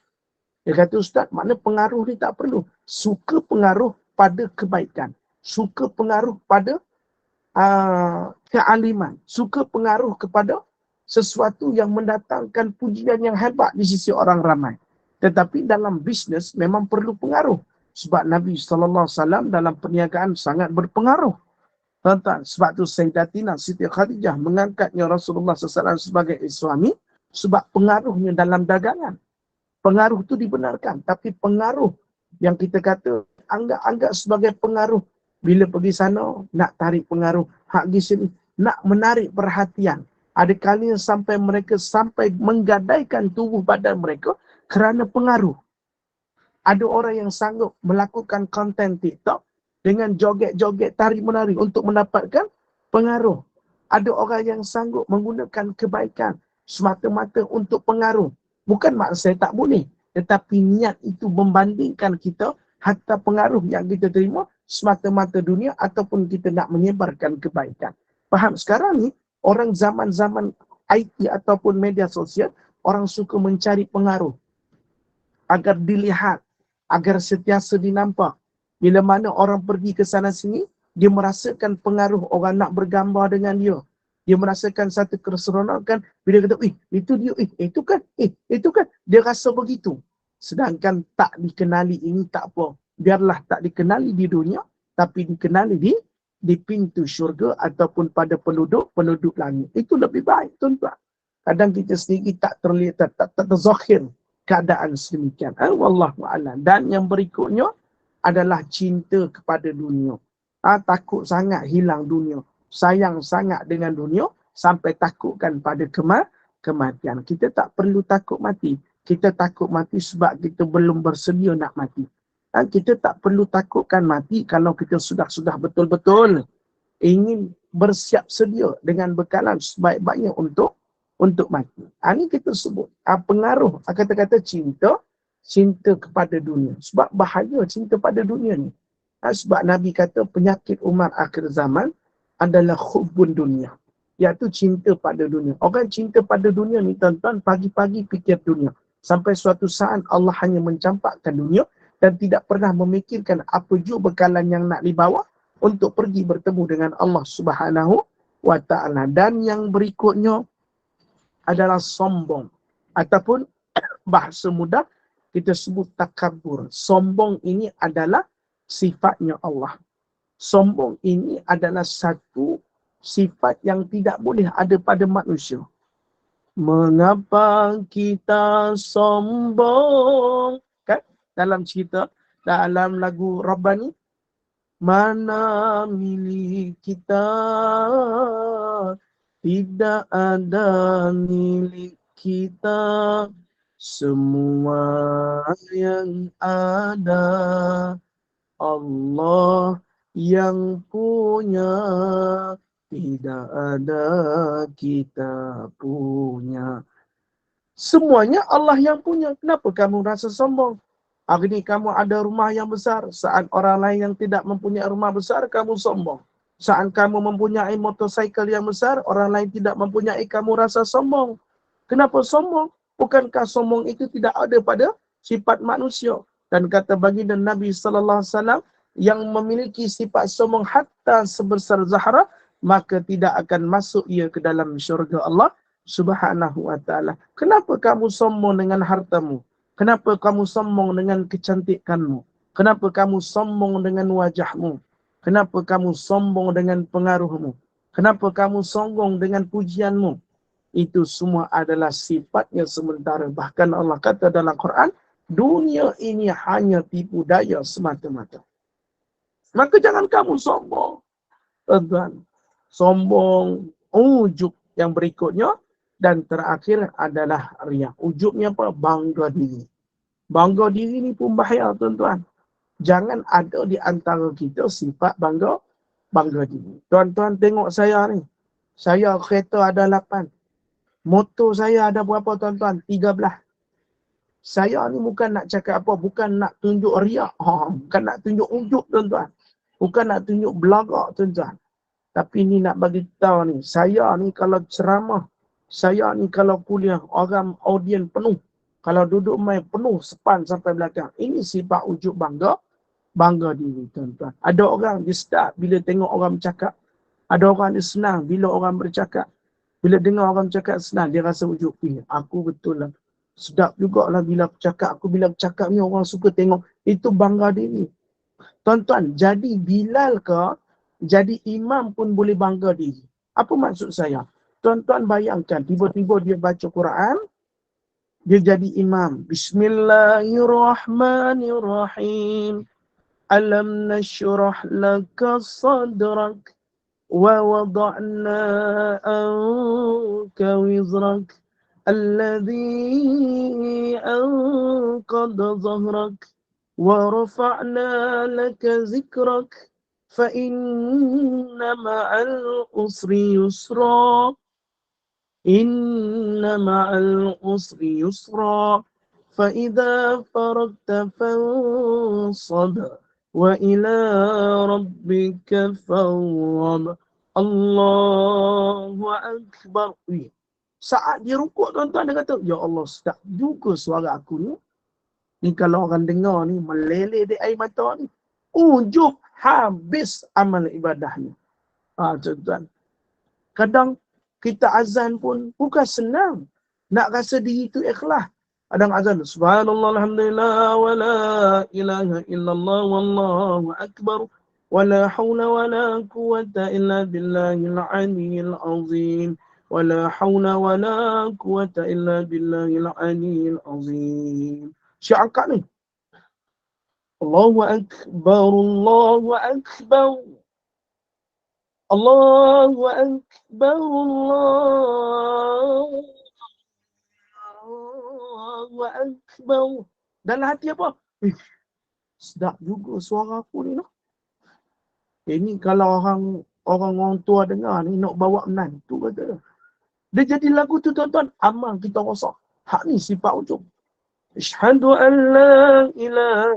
Dia kata, Ustaz, makna pengaruh ni tak perlu. Suka pengaruh pada kebaikan. Suka pengaruh pada kealiman. Suka pengaruh kepada sesuatu yang mendatangkan pujian yang hebat di sisi orang ramai. Tetapi dalam bisnes memang perlu pengaruh. Sebab Nabi SAW dalam perniagaan sangat berpengaruh. Tuan-tuan, sebab tu Sayyidatina Siti Khadijah mengangkatnya Rasulullah SAW sebagai suami sebab pengaruhnya dalam dagangan. Pengaruh tu dibenarkan. Tapi pengaruh yang kita kata anggap sebagai pengaruh. Bila pergi sana, nak tarik pengaruh. Hak di sini, nak menarik perhatian. Ada kalanya sampai menggadaikan tubuh badan mereka kerana pengaruh. Ada orang yang sanggup melakukan konten TikTok dengan joget-joget, tarik-menari untuk mendapatkan pengaruh. Ada orang yang sanggup menggunakan kebaikan semata-mata untuk pengaruh. Bukan maksud saya tak boleh. Tetapi niat itu membandingkan kita hatta pengaruh yang kita terima semata-mata dunia ataupun kita nak menyebarkan kebaikan. Faham? Sekarang ni, orang zaman-zaman IT ataupun media sosial, orang suka mencari pengaruh. Agar dilihat, agar sentiasa dinampak. Bila mana orang pergi ke sana sini, dia merasakan pengaruh orang nak bergambar dengan dia. Dia merasakan satu keseronokan bila kata, itu dia, itu kan, itu kan. Dia rasa begitu. Sedangkan tak dikenali ini tak apa. Biarlah tak dikenali di dunia, tapi dikenali di pintu syurga ataupun pada penduduk langit. Itu lebih baik, tuan-tuan. Kadang kita sendiri tak terlihat, tak terzakhir keadaan sedemikian. Wallahu'alam. Dan yang berikutnya adalah cinta kepada dunia. Takut sangat hilang dunia. Sayang sangat dengan dunia sampai takutkan pada kematian. Kita tak perlu takut mati. Kita takut mati sebab kita belum bersedia nak mati. Kita tak perlu takutkan mati kalau kita sudah betul-betul ingin bersiap sedia dengan bekalan sebaik-baiknya untuk mati. Ini kita sebut pengaruh, kata-kata cinta kepada dunia. Sebab bahaya cinta pada dunia ni. Sebab Nabi kata penyakit umat akhir zaman adalah hubbun dunia. Iaitu cinta pada dunia. Orang cinta pada dunia ni, tuan-tuan, pagi-pagi fikir dunia. Sampai suatu saat Allah hanya mencampakkan dunia dan tidak pernah memikirkan apa juga bekalan yang nak dibawa untuk pergi bertemu dengan Allah Subhanahu wa ta'ala. Dan yang berikutnya adalah sombong. Ataupun bahasa mudah kita sebut takabur. Sombong ini adalah sifatnya Allah. Sombong ini adalah satu sifat yang tidak boleh ada pada manusia. Mengapa kita sombong? Kan? Dalam cerita, dalam lagu Rabbani, mana milik kita, tidak ada milik kita, semua yang ada Allah yang punya, tidak ada kita punya. Semuanya Allah yang punya. Kenapa kamu rasa sombong? Hari ini kamu ada rumah yang besar. Saat orang lain yang tidak mempunyai rumah besar, kamu sombong. Saat kamu mempunyai motorsikal yang besar, orang lain tidak mempunyai, kamu rasa sombong. Kenapa sombong? Bukankah sombong itu tidak ada pada sifat manusia? Dan kata baginda Nabi sallallahu alaihi wasallam, yang memiliki sifat sombong hatta sebesar Zahra, maka tidak akan masuk ia ke dalam syurga Allah Subhanahu wa ta'ala. Kenapa kamu sombong dengan hartamu? Kenapa kamu sombong dengan kecantikanmu? Kenapa kamu sombong dengan wajahmu? Kenapa kamu sombong dengan pengaruhmu? Kenapa kamu sombong dengan pujianmu? Itu semua adalah sifatnya sementara. Bahkan Allah kata dalam Quran, dunia ini hanya tipu daya semata-mata. Maka jangan kamu sombong. Tuan-tuan, sombong, ujub yang berikutnya, dan terakhir adalah riya. Ujubnya apa? Bangga diri. Bangga diri ni pun bahaya, tuan-tuan. Jangan ada di antara kita sifat bangga diri. Tuan-tuan tengok saya ni. Saya kereta ada 8. Motor saya ada berapa, tuan-tuan? 13. Saya ni bukan nak cakap apa, bukan nak tunjuk riak. Bukan nak tunjuk ujub, tuan-tuan. Bukan nak tunjuk belagak, tuan-tuan. Tapi ni nak bagi tahu ni, saya ni kalau ceramah, saya ni kalau kuliah, orang audien penuh. Kalau duduk main penuh, sepan sampai belakang. Ini sifat ujub bangga diri, tuan-tuan. Ada orang dia start bila tengok orang bercakap. Ada orang dia senang bila orang bercakap. Bila dengar orang bercakap senang, dia rasa ujub. Aku betul lah. Sedap jugalah bila bercakap. Aku bila bercakap ni orang suka tengok. Itu bangga diri. Tuan-tuan, jadi Bilal ke, jadi imam pun boleh bangga diri. Apa maksud saya? Tuan-tuan bayangkan, tiba-tiba dia baca Quran, dia jadi imam. Bismillahirrahmanirrahim. Alam nashrah laka sadrak wa wada'na anka wizrak alladhi anqadha zahrak wa rafa'na laka zikrak fa inna ma'al usri yusra inna ma'al usri yusra fa idza faragta fansab wa ila rabbika farghab. Allahu akbar. Saat dia rukuk, tuan-tuan, dia kata, ya Allah, sedap juga suara aku ni. Ni kalau orang dengar ni, meleleh di air mata ni. Ujub habis amal ibadahnya. Tuan-tuan. Kadang kita azan pun bukan senang. Nak rasa diri itu ikhlas. Kadang azan, subhanallah, alhamdulillah, wa la ilaha illallah, wallahu akbar, wa la hawla wa la quwata illa billahil aliyyil azim, wa la hawla wa la quwata illa billahil aliyyil azim. Syiar angkat ni. Allahu akbar, Allahu akbar. Allahu akbar, Allahu akbar. Dalam hati apa? Sedap juga suara aku ni, noh. Ini kalau orang tua dengar ni nak bawa menantu kata. Dia jadi lagu tu, tuan-tuan, amal kita rosak. Hak ni sifat ujub. Asyhadu an la ilaha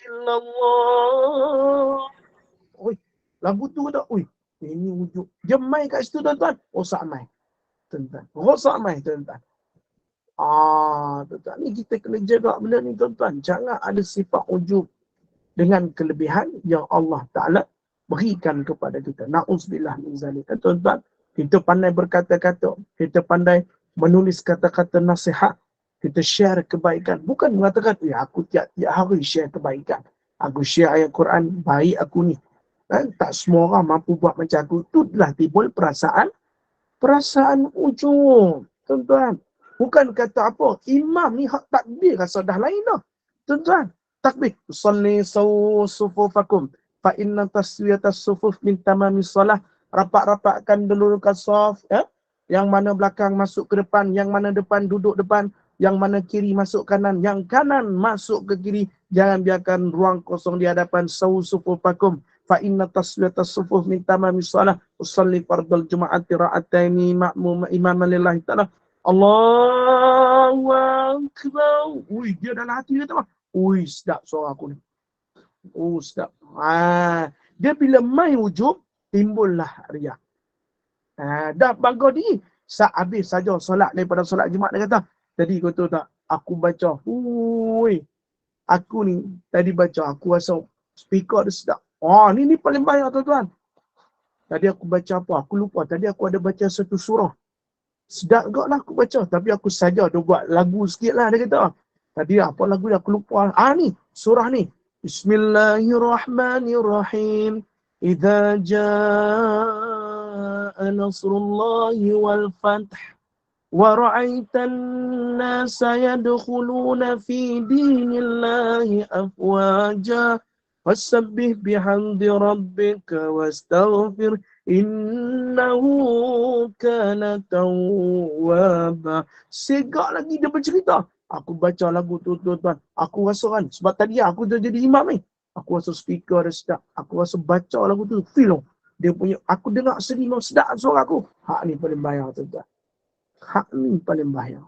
illallah. Oi, lagu tu kata, oi, ini ujub. Dia main kat situ, tuan-tuan. Rosak main. Tuan-tuan. Rosak main, tuan-tuan. Tuan-tuan, ni kita kena jaga benda ni, tuan-tuan. Jangan ada sifat ujub dengan kelebihan yang Allah Ta'ala berikan kepada kita. Na'udzubillah min zalik. Tuan-tuan, kita pandai berkata-kata. Kita pandai menulis kata-kata nasihat. Kita share kebaikan. Bukan mengatakan, aku tiap-tiap hari share kebaikan. Aku share ayat Quran, baik aku ni. Tak semua orang mampu buat macam aku. Itulah timbul perasaan ujub. Tuan-tuan, bukan kata apa, imam ni hak takbir rasa dah lain dah. Tuan-tuan, takbir. Usalli sufufakum. Fa inna taswiyatas sufuf min tamamis salah. Rapat-rapatkan dulu saf. Yang mana belakang masuk ke depan. Yang mana depan duduk depan. Yang mana kiri masuk kanan. Yang kanan masuk ke kiri. Jangan biarkan ruang kosong di hadapan. Sufufakum. Fa inna taswiyatas sufuf min tamamis salah. Usalli fardal juma'ati ra'ataini ma'mum imaman lillahi ta'ala. Allahu Akbar. Ui, dia dalam hati dia tak apa. Ui, sedap suara aku ni. Oh, sedap. Dia bila main ujub, timbullah riak. Dah bagus ni. Habis saja solat daripada solat Jumaat dia kata. Tadi kau tahu tak, aku baca. Ui, aku ni tadi baca, aku rasa speaker dia sedap. Ni paling banyak tuan-tuan. Tadi aku baca apa? Aku lupa. Tadi aku ada baca satu surah. Sedap juga lah aku baca. Tapi aku saja dia buat lagu sikit lah dia kata. Tadi apa lagu dia aku lupa. Ni surah ni. Bismillahirrahmanirrahim. Idza jaa nasrullahi wal fath wa ra'aitan nasa yadkhuluna fi dinillahi afwaja fasabbih bihamdi rabbika wastaghfir innahu kana tawwaba. Segak lagi dia bercerita. Aku baca lagu tu tuan-tuan. Aku rasa kan, sebab tadi aku dah jadi imam ni. Aku rasa speaker dia sedap. Aku rasa baca lagu tu, feel lah. Dia punya, aku dengar sedih, sedap suara aku. Hak ni paling bahaya tuan-tuan. Hak ni paling bahaya.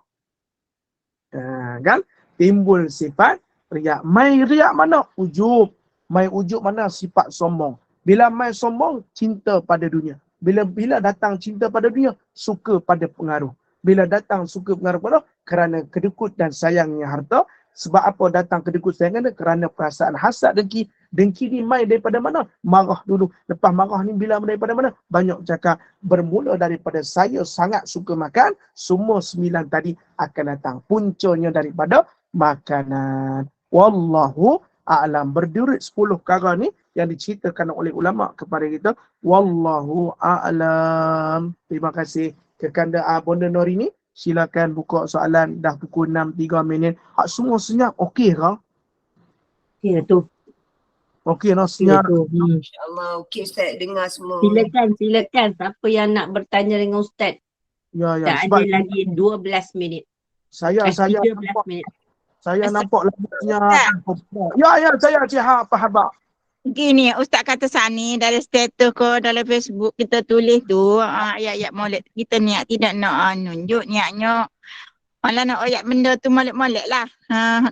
Kan? Timbul sifat riak. Mai riak mana? Ujub. Mai ujub mana? Sifat sombong. Bila mai sombong, cinta pada dunia. Bila datang cinta pada dunia, suka pada pengaruh. Bila datang suka pengaruh pada, kerana kedekut dan sayangnya harta. Sebab apa datang kedekut sayangnya? Kerana perasaan hasad, dengki. Dengki ni mai daripada mana? Marah dulu. Lepas marah ni bila daripada mana? Banyak cakap. Bermula daripada saya sangat suka makan. Semua 9 tadi akan datang. Puncanya daripada makanan. Wallahu a'lam. Berdurit 10 perkara ni yang diceritakan oleh ulama kepada kita. Wallahu a'lam. Terima kasih. Kekanda Bonda Nori ni. Silakan buka soalan. Dah pukul 6.03. Semua senyap. Okey ke? Okey tu. Okey lah senyap. InsyaAllah. Okey Ustaz, dengar semua. Silakan. Siapa yang nak bertanya dengan Ustaz? Ya. Tak Sebab ada lagi 12 minit. saya 13 nampak, minit. saya nampak lagunya. Ya, saya Cik Fahaba. Gini, Ustaz kata Sani dalam status ko dalam Facebook kita tulis tu ayat-ayat maulid. Kita niat tidak nak nunjuk niatnya. Malah nak ayat benda tu molek-molek lah.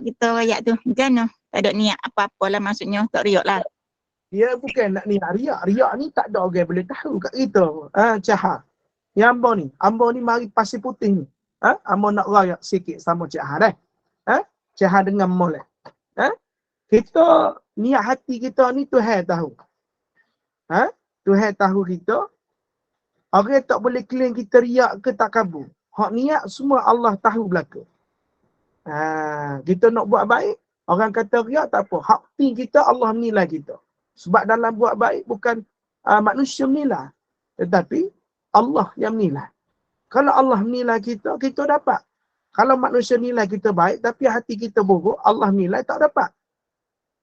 Kita ayat tu. Macam mana? Tak ada niat apa-apa lah maksudnya. Tak riak lah. Dia bukan nak niat riak. Riak ni tak ada orang boleh tahu kat kita. Cik Yang Ambo ni mari pasir putih ni. Ambo nak rayak sikit sama Cik dah. Cik dengan molek. Kita niat hati kita ni Tuhan tahu. Tuhan tahu kita. Orang tak boleh claim kita riak ke tak kabur. Hak niat semua Allah tahu belaka. Kita nak buat baik, orang kata riak tak apa. Hak ni kita Allah menilai kita. Sebab dalam buat baik bukan manusia menilai. Tetapi Allah yang menilai. Kalau Allah menilai kita, kita dapat. Kalau manusia nilai kita baik tapi hati kita buruk, Allah nilai tak dapat.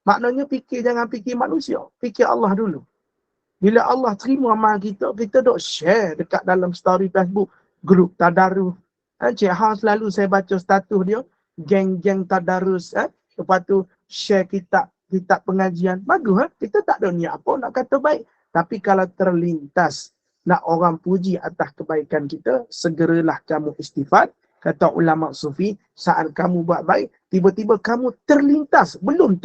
Maknanya jangan fikir manusia. Fikir Allah dulu. Bila Allah terima amal kita, kita dok share dekat dalam story Facebook, grup tadarus. Cik Ha selalu saya baca status dia, geng-geng tadarus. Lepas tu share kitab pengajian. Bagus. Kita tak ada niat apa nak kata baik. Tapi kalau terlintas nak orang puji atas kebaikan kita, segeralah kamu istighfar. Kata ulama sufi, saat kamu buat baik, tiba-tiba kamu terlintas, belum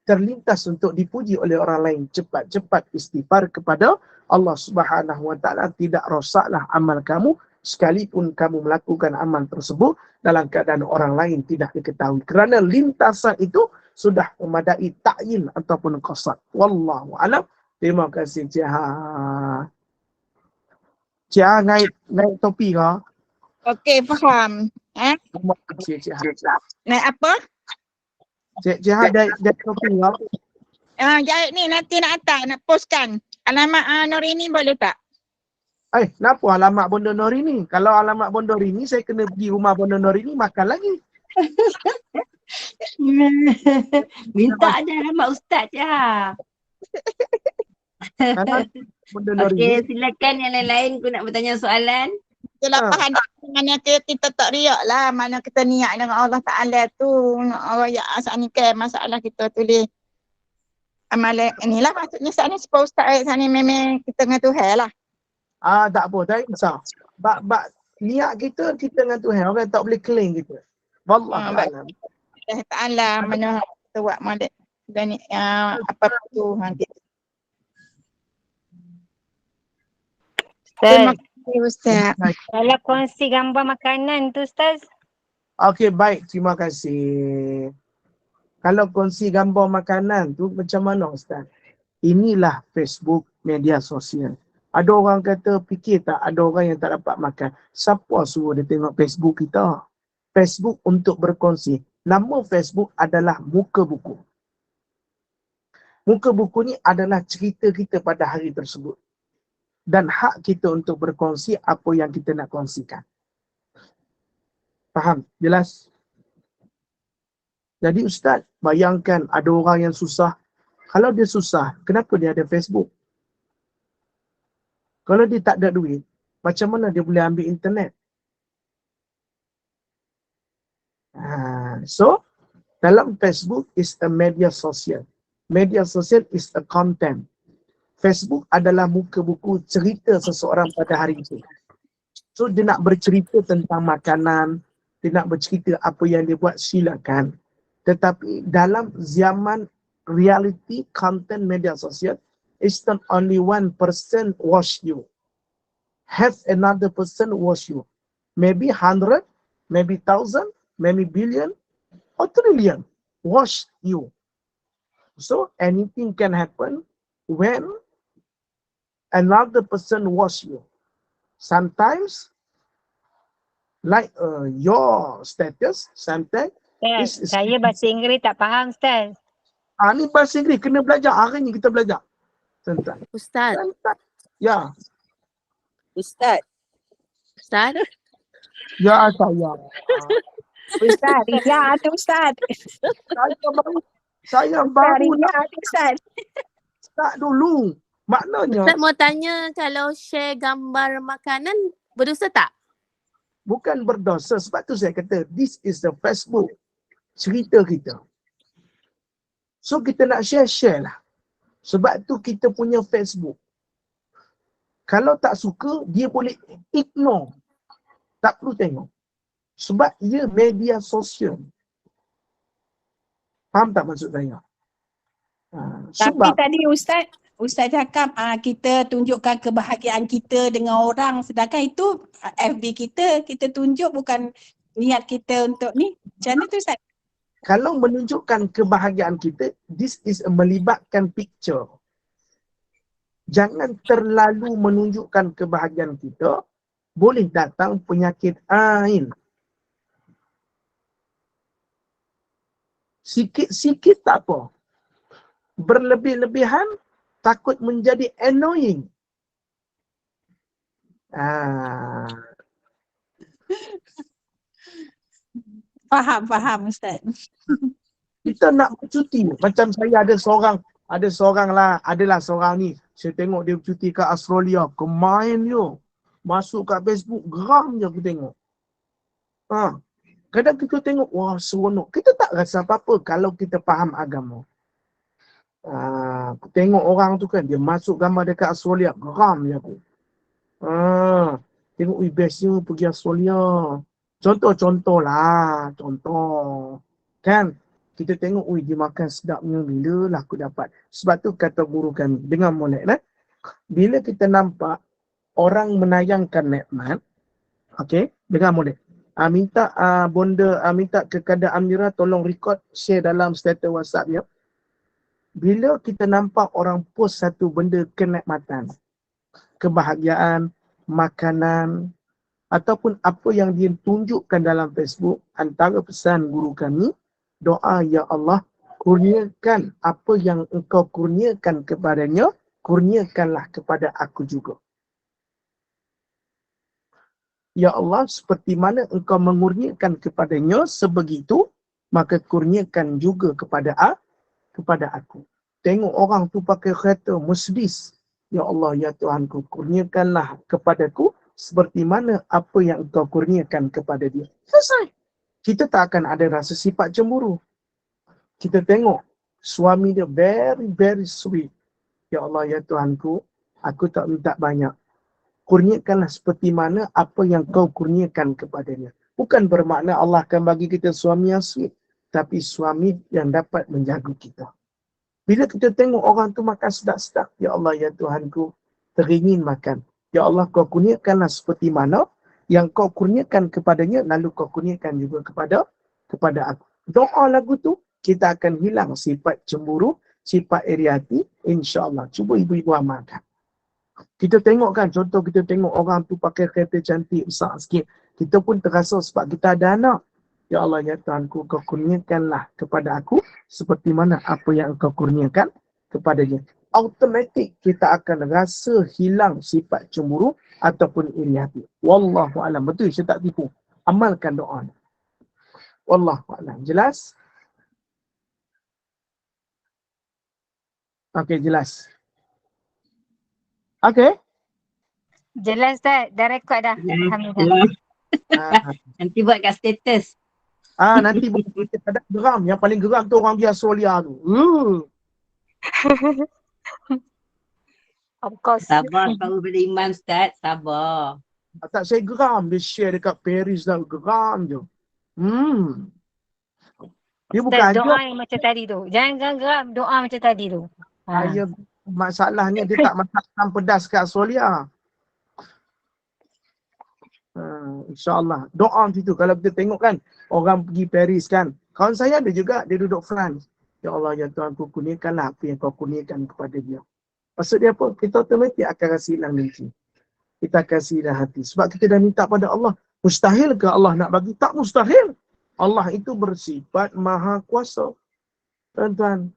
terlintas untuk dipuji oleh orang lain. Cepat-cepat istighfar kepada Allah Subhanahu Wa Taala. Tidak rosaklah amal kamu sekalipun kamu melakukan amal tersebut dalam keadaan orang lain tidak diketahui. Kerana lintasan itu sudah memadai ta'yin ataupun qasad. Wallahu a'lam. Terima kasih Cik Ha. Cik Ha naik topi ke? Okey, faham. Terima kasih Cik Ha. Naik apa? Cik Ha naik topi ke? Jahit ni nanti nak hantar, nak postkan. Alamat Norini boleh tak? Kenapa alamat Bonda Norini? Kalau alamat Bonda Norini, saya kena pergi rumah Bonda Norini makan lagi. Minta ada alamat Ustaz je. Okey, silakan yang lain-lain ku nak bertanya soalan. Itulah faham mana kita tak riak lah. Mana kita niat dengan Allah Ta'ala tu. Allah ya saat ni kan masalah kita tulis. Amalan inilah maksudnya saat ni supaya Ustaz saat ni memang kita dengan Tuhan lah. Tak apa, tak kisah. Bak niat kita dengan Tuhan. Orang tak boleh claim kita. Wallahu Baik. a'lam. Allah Ta'ala mana kita buat molek. Dan apa tu nanti. Terima Ustaz, kasih Ustaz. kalau kongsi gambar makanan tu Ustaz. Okey, baik. Terima kasih. Kalau kongsi gambar makanan tu macam mana Ustaz? Inilah Facebook, media sosial. Ada orang kata fikir tak ada orang yang tak dapat makan. Siapa suruh dia tengok Facebook kita? Facebook untuk berkongsi. Nama Facebook adalah Muka Buku. Muka Buku ni adalah cerita kita pada hari tersebut. Dan hak kita untuk berkongsi apa yang kita nak kongsikan. Faham? Jelas? Jadi Ustaz, bayangkan ada orang yang susah. Kalau dia susah, kenapa dia ada Facebook? Kalau dia tak ada duit, macam mana dia boleh ambil internet? So, dalam Facebook is a media sosial. Media sosial is a content. Facebook adalah muka buku cerita seseorang pada hari itu. So, dia nak bercerita tentang makanan, dia nak bercerita apa yang dia buat, silakan. Tetapi dalam zaman reality content media sosial, it's not only one person watch you. Have another person watch you. Maybe 100, maybe 1,000, maybe billion, or trillion watch you. So anything can happen when another person watch you. Sometimes, like your status, sometimes. Ustaz, saya bahasa Inggeris tak faham Ustaz. Ni bahasa Inggeris, kena belajar. Hari ni kita belajar. Tentang. Ustaz. Ya. Ustaz. Ustaz. Ya, saya. Ustaz, Ria tu Ustaz. Saya baru Ria tu Ustaz. start dulu. Maknanya, Ustaz mau tanya kalau share gambar makanan berdosa tak? bukan berdosa. Sebab tu saya kata, this is the Facebook. Cerita kita. So kita nak share lah. Sebab tu kita punya Facebook. Kalau tak suka, dia boleh ignore. Tak perlu tengok. Sebab ia media sosial. Faham tak maksud saya? Tapi Sebab tadi Ustaz cakap kita tunjukkan kebahagiaan kita dengan orang, sedangkan itu FB kita tunjuk bukan niat kita untuk ni. Macam mana tu Ustaz? kalau menunjukkan kebahagiaan kita, this is melibatkan picture. Jangan terlalu menunjukkan kebahagiaan kita, boleh datang penyakit ain. Sikit-sikit tak apa. Berlebih-lebihan takut menjadi annoying. Faham Ustaz. Kita nak bercuti. Macam saya ada seorang lah, adalah seorang ni. Saya tengok dia bercuti kat Australia. Kemain dia. Masuk kat Facebook, geram je aku tengok. Kadang kita tengok, wah seronok. Kita tak rasa apa-apa kalau kita faham agama. Aku tengok orang tu kan, dia masuk gambar dekat Australia, geram je aku. Tengok, bestnya pergi Australia. Contoh lah, contoh. Kan, kita tengok, dia makan sedapnya, bila lah aku dapat. Sebab tu kata guru kami, dengar molek lah. Bila kita nampak orang menayangkan nikmat, okey, dengar molek. Minta bonda, minta kepada Amira tolong record, share dalam status WhatsApp ya. Bila kita nampak orang post satu benda kenikmatan, kebahagiaan, makanan, ataupun apa yang dia tunjukkan dalam Facebook, antara pesan guru kami, doa, ya Allah, kurniakan apa yang engkau kurniakan kepadanya, kurniakanlah kepada aku juga. Ya Allah, seperti mana engkau mengurniakan kepadanya sebegitu, maka kurniakan juga kepada aku. Tengok orang tu pakai kereta Mercedes. Ya Allah, ya Tuhanku, kurniakanlah kepadaku seperti mana apa yang engkau kurniakan kepada dia. Selesai. Kita tak akan ada rasa sifat cemburu. Kita tengok suami dia very, very sweet. Ya Allah, ya Tuhanku, aku tak minta banyak. kurniakanlah seperti mana apa yang kau kurniakan kepadanya. Bukan bermakna Allah akan bagi kita suami yang sweet, tapi suami yang dapat menjaga kita. Bila kita tengok orang tu makan sedap-sedap, ya Allah, ya Tuhanku, teringin makan. Ya Allah, kau kurniakanlah seperti mana yang kau kurniakan kepadanya, lalu kau kurniakan juga kepada aku. Doa lagu tu, kita akan hilang sifat cemburu, sifat iri hati, insya-Allah. Cuba ibu-ibu amalkan. Kita tengok kan, contoh kita tengok orang tu pakai kereta cantik, besar sikit. Kita pun terasa sebab kita ada anak. Ya Allah, ya Tuhanku, kau kurniakanlah kepada aku seperti mana apa yang kau kurniakan kepadanya. Automatik kita akan rasa hilang sifat cemburu ataupun iri hati. Wallahu a'lam. Betul, saya tak tipu. Amalkan doa ni. Wallahu a'lam. Jelas? Okey, jelas. Okey. Jelas Ustaz, dah rekod dah. Ya, Alhamdulillah. Ah, nanti buat kat status. nanti kita ada geram. Yang paling geram tu orang biasa Solia tu. Of course. Sabar baru beriman Ustaz, sabar. Tak, saya geram. Dia share dekat Paris dah. Geram je. Dia bukan Ustaz, ajar. doa yang macam tadi tu. Jangan geram, doa macam tadi tu. Saya masalahnya dia tak masak asam pedas kat Solia. InsyaAllah. Doa macam tu. Kalau kita tengok kan, orang pergi Paris kan. Kawan saya ada juga, dia duduk France. Ya Allah, ya Tuhan, ku kurniakanlah apa yang kau kurniakan kepada dia. Maksud dia apa? Kita otomatik akan rasa hilang benci. Kita akan rasa hilang hati. Sebab kita dah minta pada Allah. Mustahil ke Allah nak bagi? Tak mustahil. Allah itu bersifat maha kuasa. Tuan-tuan.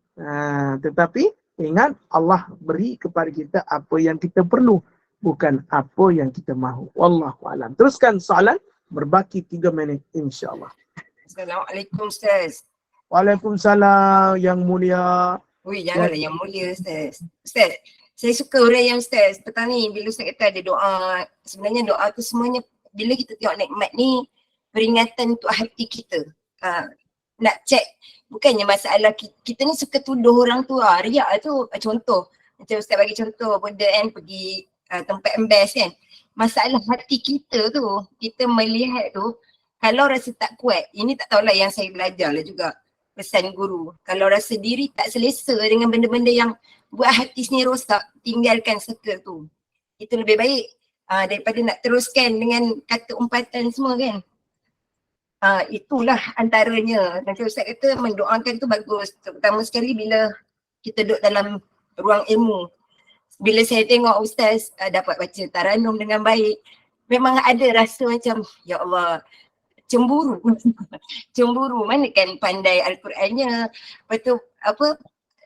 Tetapi ingat, Allah beri kepada kita apa yang kita perlu. Bukan apa yang kita mahu. Wallahu a'lam. Teruskan soalan. Berbaki 3 minit insyaAllah. Assalamualaikum Ustaz. Waalaikumsalam yang mulia. Ui, janganlah yang mulia Ustaz. Ustaz, saya suka uraian Ustaz. Petang ni bila Ustaz kata ada doa. Sebenarnya doa tu semuanya bila kita tengok nikmat ni peringatan untuk hati kita. Nak cek. Bukannya masalah kita ni suka tuduh orang tu. Riak tu contoh. Macam Ustaz bagi contoh benda kan pergi tempat embes kan. Masalah hati kita tu, kita melihat tu, kalau rasa tak kuat, ini tak tahulah yang saya belajar lah juga, pesan guru. Kalau rasa diri tak selesa dengan benda-benda yang buat hati sendiri rosak, tinggalkan circle tu. Itu lebih baik daripada nak teruskan dengan kata umpatan semua kan. Itulah antaranya. Nanti Ustaz kata mendoakan tu bagus. Terutama sekali bila kita duduk dalam ruang ilmu. Bila saya tengok Ustaz dapat baca taranum dengan baik, memang ada rasa macam, ya Allah, cemburu. Cemburu, mana kan pandai Al-Qurannya. Lepas tu,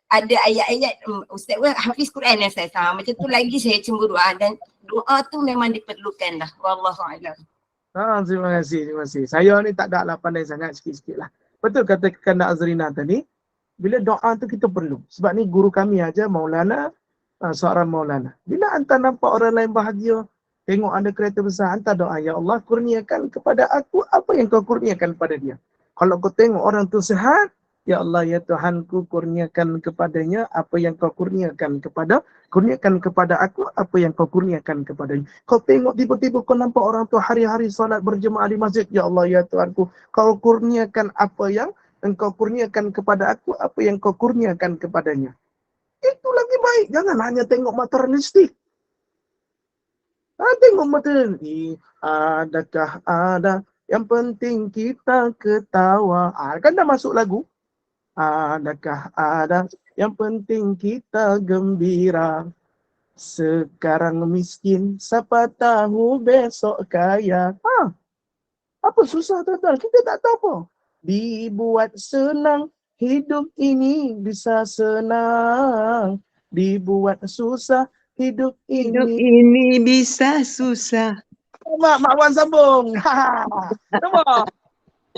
ada ayat-ayat, Ustaz hafiz Quran ya Ustaz. Macam tu lagi saya cemburu. Dan doa tu memang diperlukan lah. Wallahu'alam. Terima kasih. Saya ni tak ada lah pandai sangat, sikit-sikit lah. Betul kata Kanda Azrina tadi, bila doa tu kita perlu. Sebab ni guru kami aja, Maulana, seorang Maulana. Bila anda nampak orang lain bahagia, tengok ada kereta besar, anda doa, ya Allah kurniakan kepada aku apa yang kau kurniakan kepada dia. Kalau kau tengok orang tu sihat, ya Allah, ya Tuhanku, kurniakan kepadanya apa yang kau kurniakan kepada aku apa yang kau kurniakan kepadanya. Kau tengok tiba-tiba kau nampak orang tu hari-hari solat berjemaah di masjid, ya Allah, ya Tuhanku, kau kurniakan apa yang engkau kurniakan kepada aku apa yang kau kurniakan kepadanya. Itu lagi baik. Jangan hanya tengok materialistik. Tengok materialistik. Adakah ada? Yang penting kita ketawa. Kan dah masuk lagu. Adakah ada? Yang penting kita gembira. Sekarang miskin, siapa tahu besok kaya. Apa susah tuan-tuan? Kita tak tahu apa. Dibuat senang. Hidup ini bisa senang, dibuat susah. Hidup ini bisa susah. Mak Wan sambung. Nampak?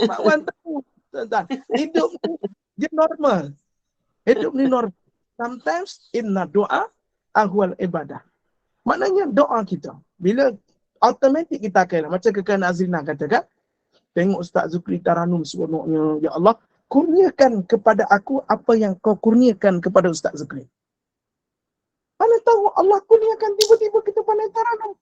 Mak Wan tahu. Hidup ni dia normal. Hidup ni normal. Sometimes inna doa ahwal ibadah. Maknanya doa kita. Bila automatik kita akan, macam Kekana Azrina katakan, tengok Ustaz Zukri Taranum seronoknya, ya Allah, kurniakan kepada aku apa yang kau kurniakan kepada Ustaz Zukri. Mana tahu Allah kurniakan tiba-tiba kita pandai taranum.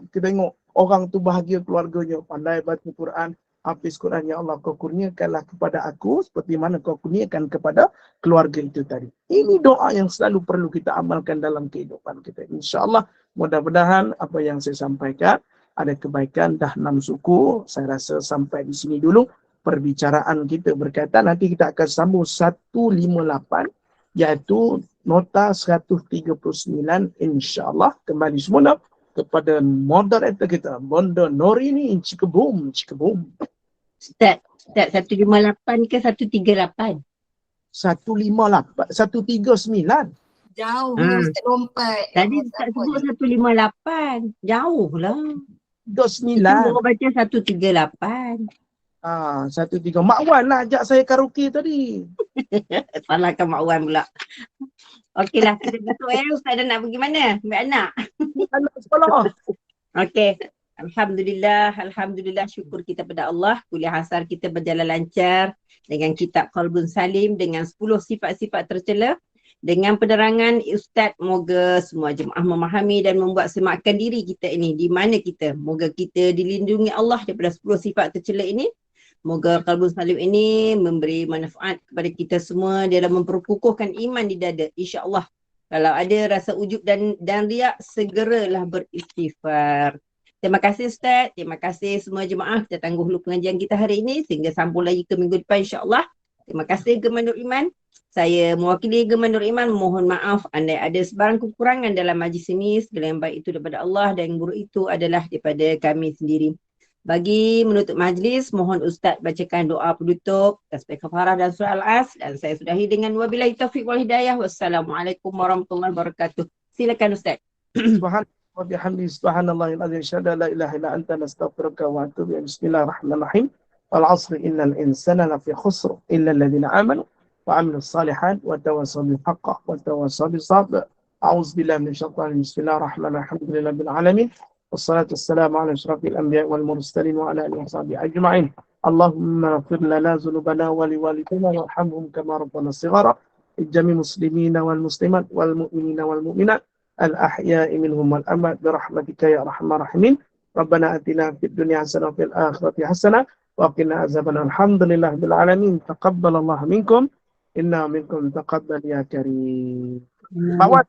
kita tengok orang tu bahagia keluarganya, pandai baca Quran, hafiz Quran. Ya Allah, kau kurniakanlah kepada aku seperti mana kau kurniakan kepada keluarga itu tadi. Ini doa yang selalu perlu kita amalkan dalam kehidupan kita. InsyaAllah, mudah-mudahan apa yang saya sampaikan ada kebaikan. Dah 6 suku, saya rasa sampai di sini dulu perbicaraan kita berkaitan. Nanti kita akan sambung 158, iaitu nota 139, insyaAllah. Kembali semula kepada moderator kita, Bonda Norini. Cikebum. Ustaz 158 ke 138? 158, 139. Jauh ni Ustaz lompat. Tadi Ustaz sebut 158. Jauh lah. 29. Kita baca 138. 13. Mak Wan lah ajak saya karaoke tadi. Salahkan Mak Wan pula. Okeylah, kita besok Ustaz dah nak pergi mana? Ambil anak. Anak sekolah. Okey. Alhamdulillah, syukur kita pada Allah. Kuliah asar kita berjalan lancar dengan kitab Qalbun Salim dengan 10 sifat-sifat tercela. Dengan penerangan Ustaz, moga semua jemaah memahami dan membuat semakkan diri kita ini. Di mana kita? Moga kita dilindungi Allah daripada 10 sifat tercela ini. Moga Qalbun Salim ini memberi manfaat kepada kita semua dalam memperkukuhkan iman di dada. InsyaAllah. Kalau ada rasa ujub dan riak, segeralah beristighfar. Terima kasih Ustaz. Terima kasih semua jemaah. Kita tangguh dulu pengajian kita hari ini sehingga sambung lagi ke minggu depan insyaAllah. Terima kasih Gemma Nur Iman. Saya mewakili Gemma Nur Iman mohon maaf andai ada sebarang kekurangan dalam majlis ini. Segala yang baik itu daripada Allah dan yang buruk itu adalah daripada kami sendiri. Bagi menutup majlis, mohon Ustaz bacakan doa penutup, tasbih kafarah dan surah Al-As. Dan saya sudahi dengan wabillahi taufiq wal hidayah. Wassalamualaikum warahmatullahi wabarakatuh. Silakan Ustaz. Subhanallah wa bihamdihi, subhanallahil azim, asyhadu an la ilaha illa anta, nastaghfiruka wa atubu ilaik. Bismillahirrahmanirrahim. Wal 'asri innal insana lafi khusr illa alladhina amanu wa 'amilus salihat wa tawassaw bil haqqi wa tawassaw bis sabr. A'udzu billahi minasy syaithanir rajim. Bismillahirrahmanirrahim. Alhamdulillahil alamin. Wassalatu wassalamu ala asyrafil anbiya'i wal mursalin wa ala alihi washabihi ajma'in. Allahumma ighfir lana dhunubana wa liwalidayna warhamhum kama rabbana shighara. Ijami muslimina wal muslimat wal mu'minina wal mu'minat al ahya'i minhum wal amwat bi rahmatika ya arhamar rahimin. Rabbana atina fid dunya hasanah wa fil akhirati hasanah wa qina azabannar. Alhamdulillahi bil alamin. Taqabbalallahu minkum inna minkum taqabbal ya karim. Bawa